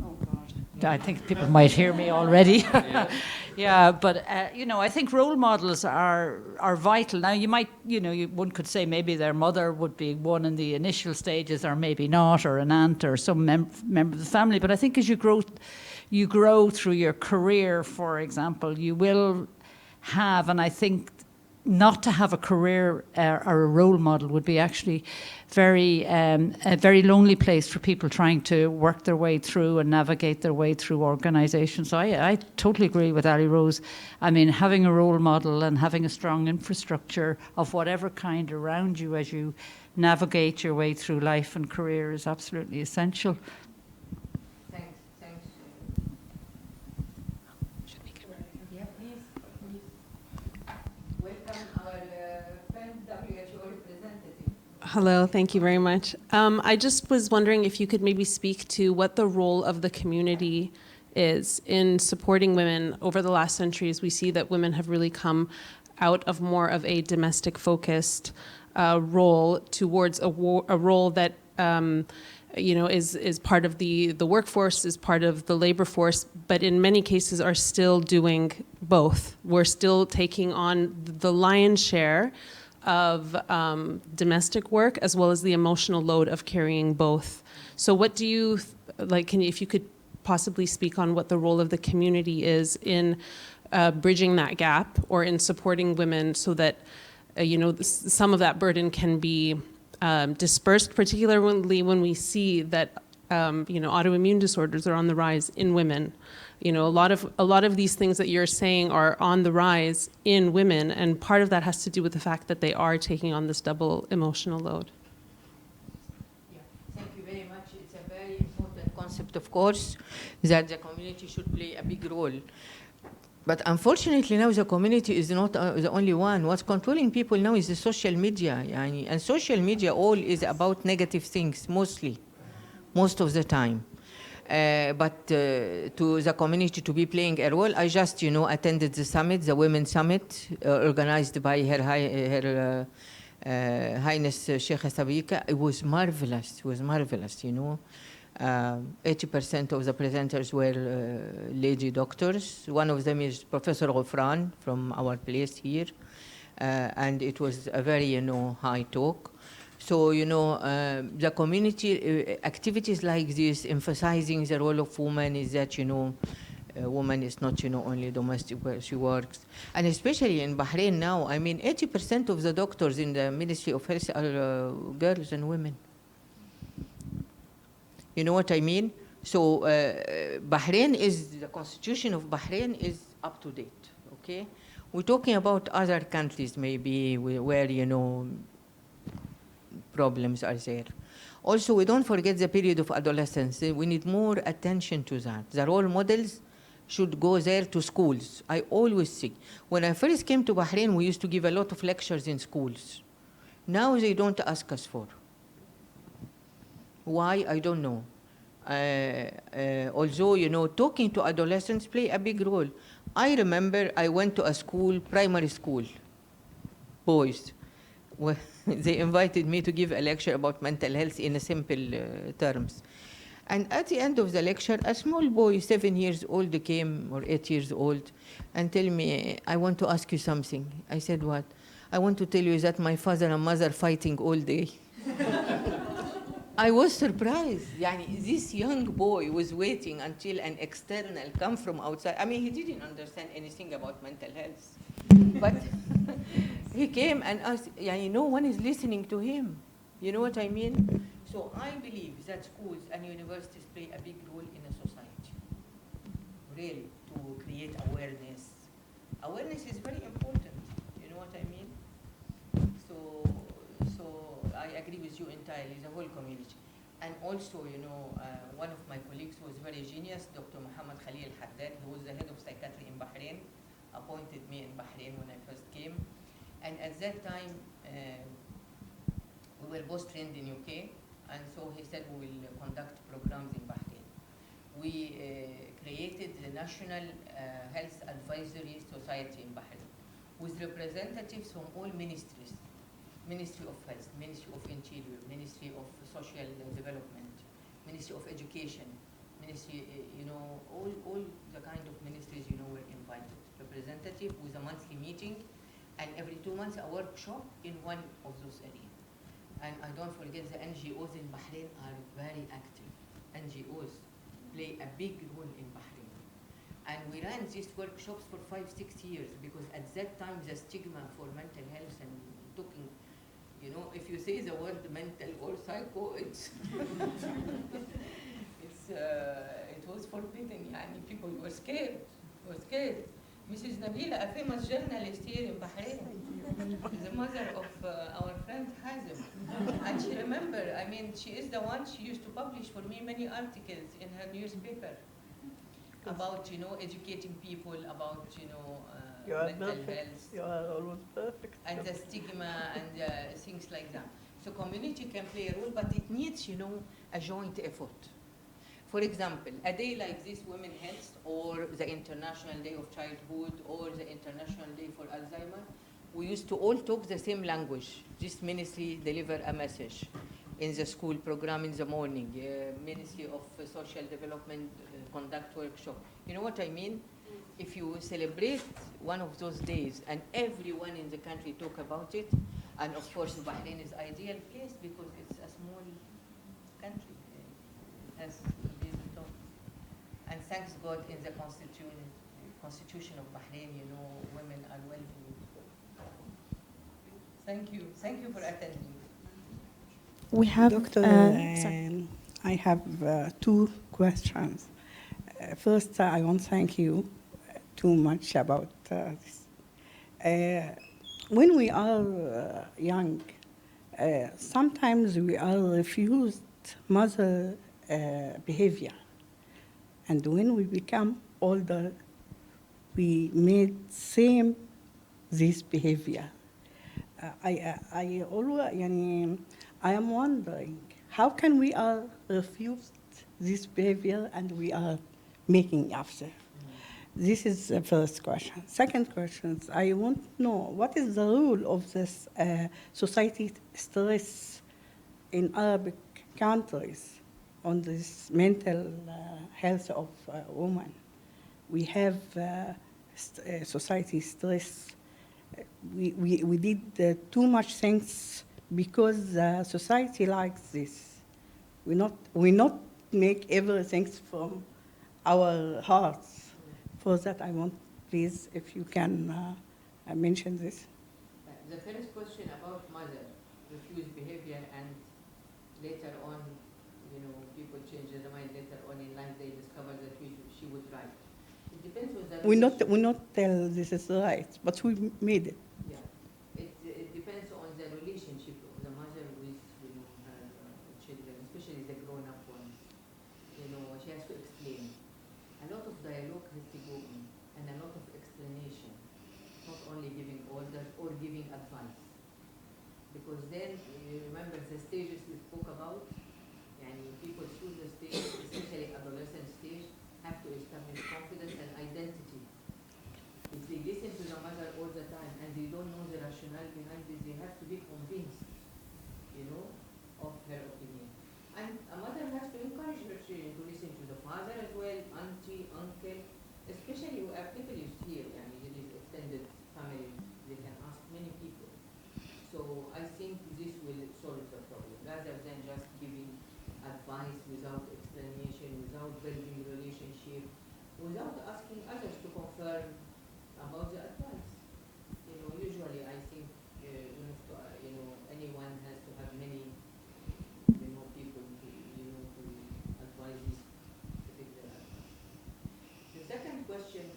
[SPEAKER 4] Oh God. I think people might hear me already. Yeah, but you know, I think role models are vital. Now, you might, you know, one could say maybe their mother would be one in the initial stages, or maybe not, or an aunt, or some member of the family. But I think as you grow through your career, for example, you will have, and I think not to have a career or a role model would be actually a very lonely place for people trying to work their way through and navigate their way through organisations. So I totally agree with Ali Rose. I mean, having a role model and having a strong infrastructure of whatever kind around you as you navigate your way through life and career is absolutely essential.
[SPEAKER 2] Thanks. Yeah, please. Welcome our friend WHO representative.
[SPEAKER 7] Hello, thank you very much. I just was wondering if you could maybe speak to what the role of the community is in supporting women. Over the last centuries, we see that women have really come out of more of a domestic-focused role towards a role that you know, is part of the workforce, is part of the labor force, but in many cases are still doing both. We're still taking on the lion's share of domestic work as well as the emotional load of carrying both. So what do you, if you could possibly speak on what the role of the community is in bridging that gap or in supporting women so that, some of that burden can be dispersed, particularly when we see that, autoimmune disorders are on the rise in women. A lot of these things that you're saying are on the rise in women, and part of that has to do with the fact that they are taking on this double emotional load.
[SPEAKER 2] Yeah, thank you very much. It's a very important concept, of course, that the community should play a big role. But unfortunately now the community is not the only one. What's controlling people now is the social media. And social media all is about negative things, most of the time. But to the community to be playing a role, I just, attended the summit, the Women's Summit, organized by Her Highness Sheikha Sabika. It was marvelous, 80% of the presenters were lady doctors. One of them is Professor Ghufran from our place here. And it was a very, high talk. So, the community activities like this, emphasizing the role of women is that, a woman is not, only domestic where she works. And especially in Bahrain now, 80% of the doctors in the Ministry of Health are girls and women. You know what I mean? So Bahrain the constitution of Bahrain is up to date, okay? We're talking about other countries maybe where, problems are there. Also, we don't forget the period of adolescence. We need more attention to that. The role models should go there to schools. I always think, when I first came to Bahrain, we used to give a lot of lectures in schools. Now they don't ask us for. Why? I don't know. Although, talking to adolescents play a big role. I remember I went to a school, primary school, boys. Well, they invited me to give a lecture about mental health in simple terms. And at the end of the lecture, a small boy, 7 years old, came, or 8 years old, and tell me, I want to ask you something. I said, what? I want to tell you that my father and mother fighting all day. I was surprised. This young boy was waiting until an external come from outside. He didn't understand anything about mental health. But he came and asked, no one is listening to him. You know what I mean? So I believe that schools and universities play a big role in a society, really, to create awareness. Awareness is very important. You know what I mean? So I agree with you entirely, the whole community. And also, one of my colleagues was very genius, Dr. Muhammad Khalil Haddad, who was the head of psychiatry in Bahrain, appointed me in Bahrain when I first came. And at that time, we were both trained in UK, and so he said we will conduct programs in Bahrain. We created the National Health Advisory Society in Bahrain, with representatives from all ministries. Ministry of Health, Ministry of Interior, Ministry of Social Development, Ministry of Education, Ministry, all the kind of ministries, were invited. Representative with a monthly meeting, and every 2 months a workshop in one of those areas. And I don't forget the NGOs in Bahrain are very active. NGOs play a big role in Bahrain. And we ran these workshops for 5-6 years because at that time the stigma for mental health and talking, if you say the word mental or psycho, it was forbidden. People were scared. Mrs. Nabila, a famous journalist here in Bahrain, the mother of our friend Hazem. And she remember, she is the one, she used to publish for me many articles in her newspaper about, educating people about, mental health.
[SPEAKER 8] You are always perfect.
[SPEAKER 2] And the stigma and things like that. So community can play a role, but it needs, a joint effort. For example, a day like this, Women's Health, or the International Day of Childhood, or the International Day for Alzheimer, we used to all talk the same language. This ministry deliver a message in the school program in the morning. Ministry of Social Development conduct workshop. You know what I mean? If you celebrate one of those days and everyone in the country talk about it, and of course Bahrain is ideal place because it's a small country, has this talk. And thanks God in the constitution of Bahrain, you know, women are well. Thank you. Thank you for attending.
[SPEAKER 1] We have
[SPEAKER 8] Doctor,
[SPEAKER 1] sorry.
[SPEAKER 8] I have two questions. First, I want to thank you too much about this. When we are young, sometimes we are refused mother behavior. And when we become older, we made same this behavior. I always, I am wondering, how can we are refused this behavior and we are making after? This is the first question. Second question, I want to know what is the role of this society stress in Arabic countries on this mental health of women. We have society stress. We did too much things because society likes this. We not make everything from our hearts. For that, I want, please, if you can mention this.
[SPEAKER 2] The first question about mother, refused behavior, and later on, you know, people change their mind. Later on in life, they discover that she was right. It depends on the.
[SPEAKER 8] We not tell this is right, but we made it.
[SPEAKER 2] Yeah, it depends on the relationship of the mother with, you know, her children, especially the grown-up ones. You know, she has to explain. A lot of dialogue has to go in, and a lot of explanation, not only giving orders or giving advice. Because then, you remember the stages we spoke about, and people through the stage, especially adolescent stage, have to establish confidence and identity. If they listen to the mother all the time and they don't know the rationale behind it, they have to be convinced, you know, of her opinion. And a mother has to encourage her children to listen to the father as well, auntie, uncle, especially we are privileged here, and it is extended family, they can ask many people. So I think this will solve the problem, rather than just giving advice without explanation, without building relationship, without asking others to confirm about the advice. You know, usually I think, you know, anyone has to have many, you know, people to, you know, to advise this particular advice. The second question,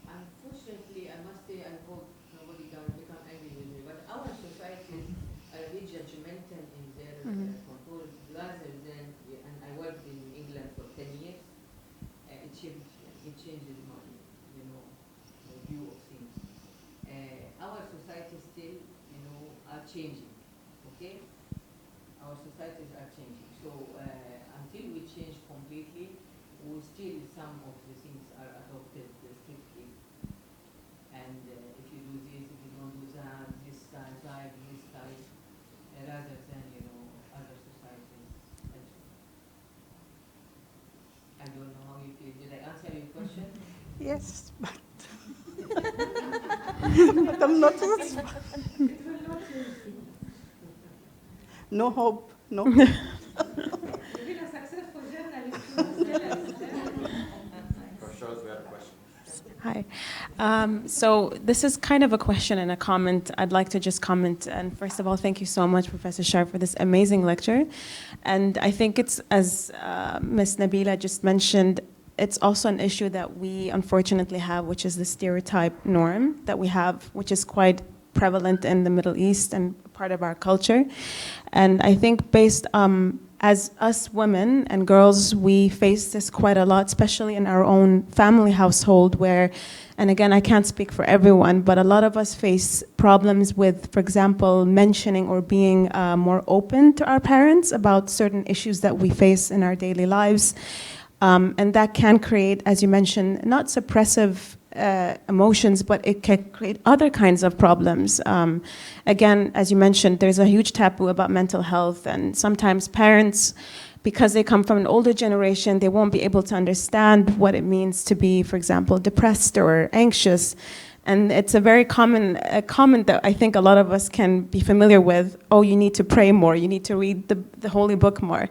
[SPEAKER 2] unfortunately, I must say, I hope nobody can become angry with me, but our societies are really judgmental in their control, rather than, and I worked in England for 10 years, it changes my, you know, my view of things. Our societies still, you know, are changing, okay? Our societies are changing. So until we change completely, still some of the things are adopted strictly. And if you do this, if you don't do that, this type, rather than, you know, other societies. I don't know how you feel. Did I answer your question?
[SPEAKER 8] Yes, but, but I'm not no hope, no hope.
[SPEAKER 2] You've been a successful journalist.
[SPEAKER 5] Charlotte, we have a question.
[SPEAKER 1] Hi. So this is kind of a question and a comment. I'd like to just comment. And first of all, thank you so much, Professor Sharp, for this amazing lecture. And I think it's, as Ms. Nabila just mentioned, it's also an issue that we unfortunately have, which is the stereotype norm that we have, which is quite prevalent in the Middle East and part of our culture. And I think based as us women and girls, we face this quite a lot, especially in our own family household where, and again, I can't speak for everyone, but a lot of us face problems with, for example, mentioning or being more open to our parents about certain issues that we face in our daily lives. And that can create, as you mentioned, not suppressive emotions, but it can create other kinds of problems. Again, as you mentioned, there's a huge taboo about mental health, and sometimes parents because they come from an older generation, they won't be able to understand what it means to be, for example, depressed or anxious. And it's a very common comment that I think a lot of us can be familiar with. Oh, you need to pray more. You need to read the Holy Book more.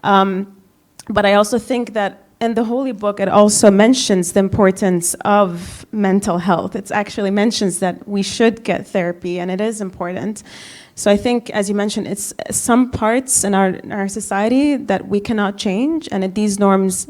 [SPEAKER 1] But I also think that in the Holy Book, it also mentions the importance of mental health. It actually mentions that we should get therapy, and it is important. So I think, as you mentioned, it's some parts in our society that we cannot change, and these norms,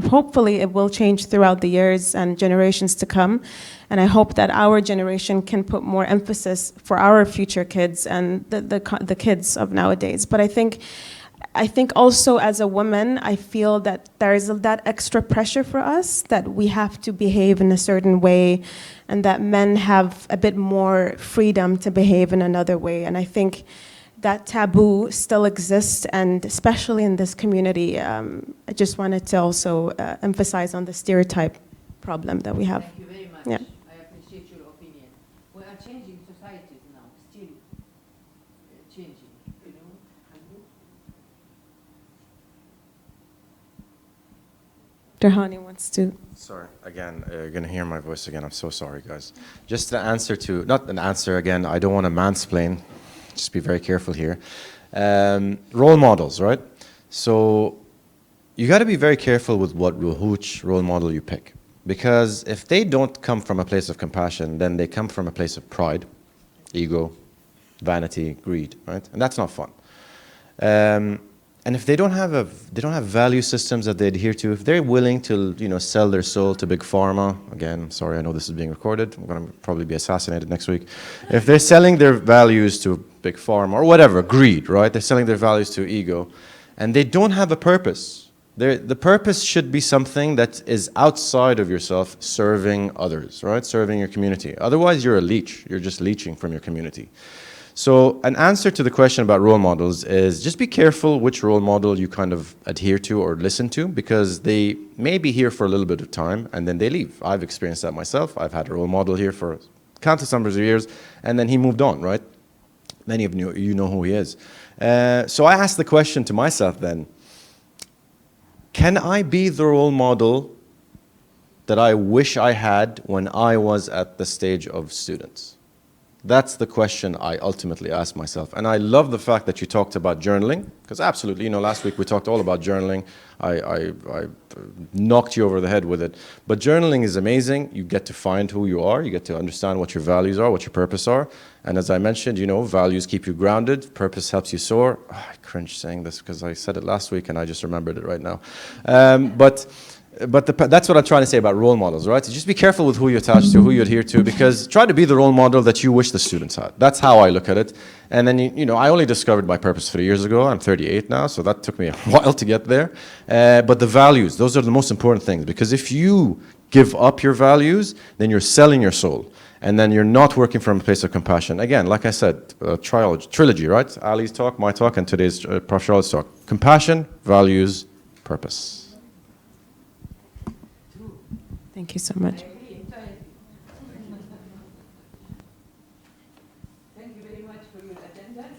[SPEAKER 1] hopefully it will change throughout the years and generations to come. And I hope that our generation can put more emphasis for our future kids and the kids of nowadays. But I think also as a woman, I feel that there is that extra pressure for us that we have to behave in a certain way, and that men have a bit more freedom to behave in another way. And I think that taboo still exists, and especially in this community, I just wanted to also emphasize on the stereotype problem that we have.
[SPEAKER 2] Thank you very much.
[SPEAKER 1] Yeah.
[SPEAKER 2] I appreciate your opinion. We are changing societies now, still changing, you know.
[SPEAKER 1] Derhani wants to.
[SPEAKER 5] Sorry, again, you're going to hear my voice again. I'm so sorry, guys. Just an answer to, not an answer again, I don't want to mansplain. Just be very careful here. Role models, right? So you got to be very careful with which role model you pick. Because if they don't come from a place of compassion, then they come from a place of pride, ego, vanity, greed, right? And that's not fun. And if they don't have value systems that they adhere to, if they're willing to, sell their soul to big pharma, again, sorry, I know this is being recorded. I'm going to probably be assassinated next week. If they're selling their values to big pharma or whatever, greed, right? They're selling their values to ego, and they don't have a purpose. The purpose should be something that is outside of yourself, serving others, right? Serving your community. Otherwise, you're a leech. You're just leeching from your community. So an answer to the question about role models is just be careful which role model you kind of adhere to or listen to, because they may be here for a little bit of time and then they leave. I've experienced that myself. I've had a role model here for countless numbers of years, and then he moved on, right? Many of you know who he is. So I asked the question to myself then, can I be the role model that I wish I had when I was at the stage of students? That's the question I ultimately asked myself. And I love the fact that you talked about journaling, because absolutely, last week we talked all about journaling. I knocked you over the head with it. But journaling is amazing. You get to find who you are. You get to understand what your values are, what your purpose are. And as I mentioned, values keep you grounded. Purpose helps you soar. Oh, I cringe saying this because I said it last week and I just remembered it right now. But that's what I'm trying to say about role models, right? So just be careful with who you attach to, who you adhere to, because try to be the role model that you wish the students had. That's how I look at it. And then, I only discovered my purpose 3 years ago. I'm 38 now, so that took me a while to get there. But the values, those are the most important things, because if you give up your values, then you're selling your soul. And then you're not working from a place of compassion. Again, like I said, trilogy, right? Ali's talk, my talk, and today's Prof. Charlotte's talk. Compassion, values, purpose.
[SPEAKER 1] Thank you so much.
[SPEAKER 2] Thank you very much for your attendance.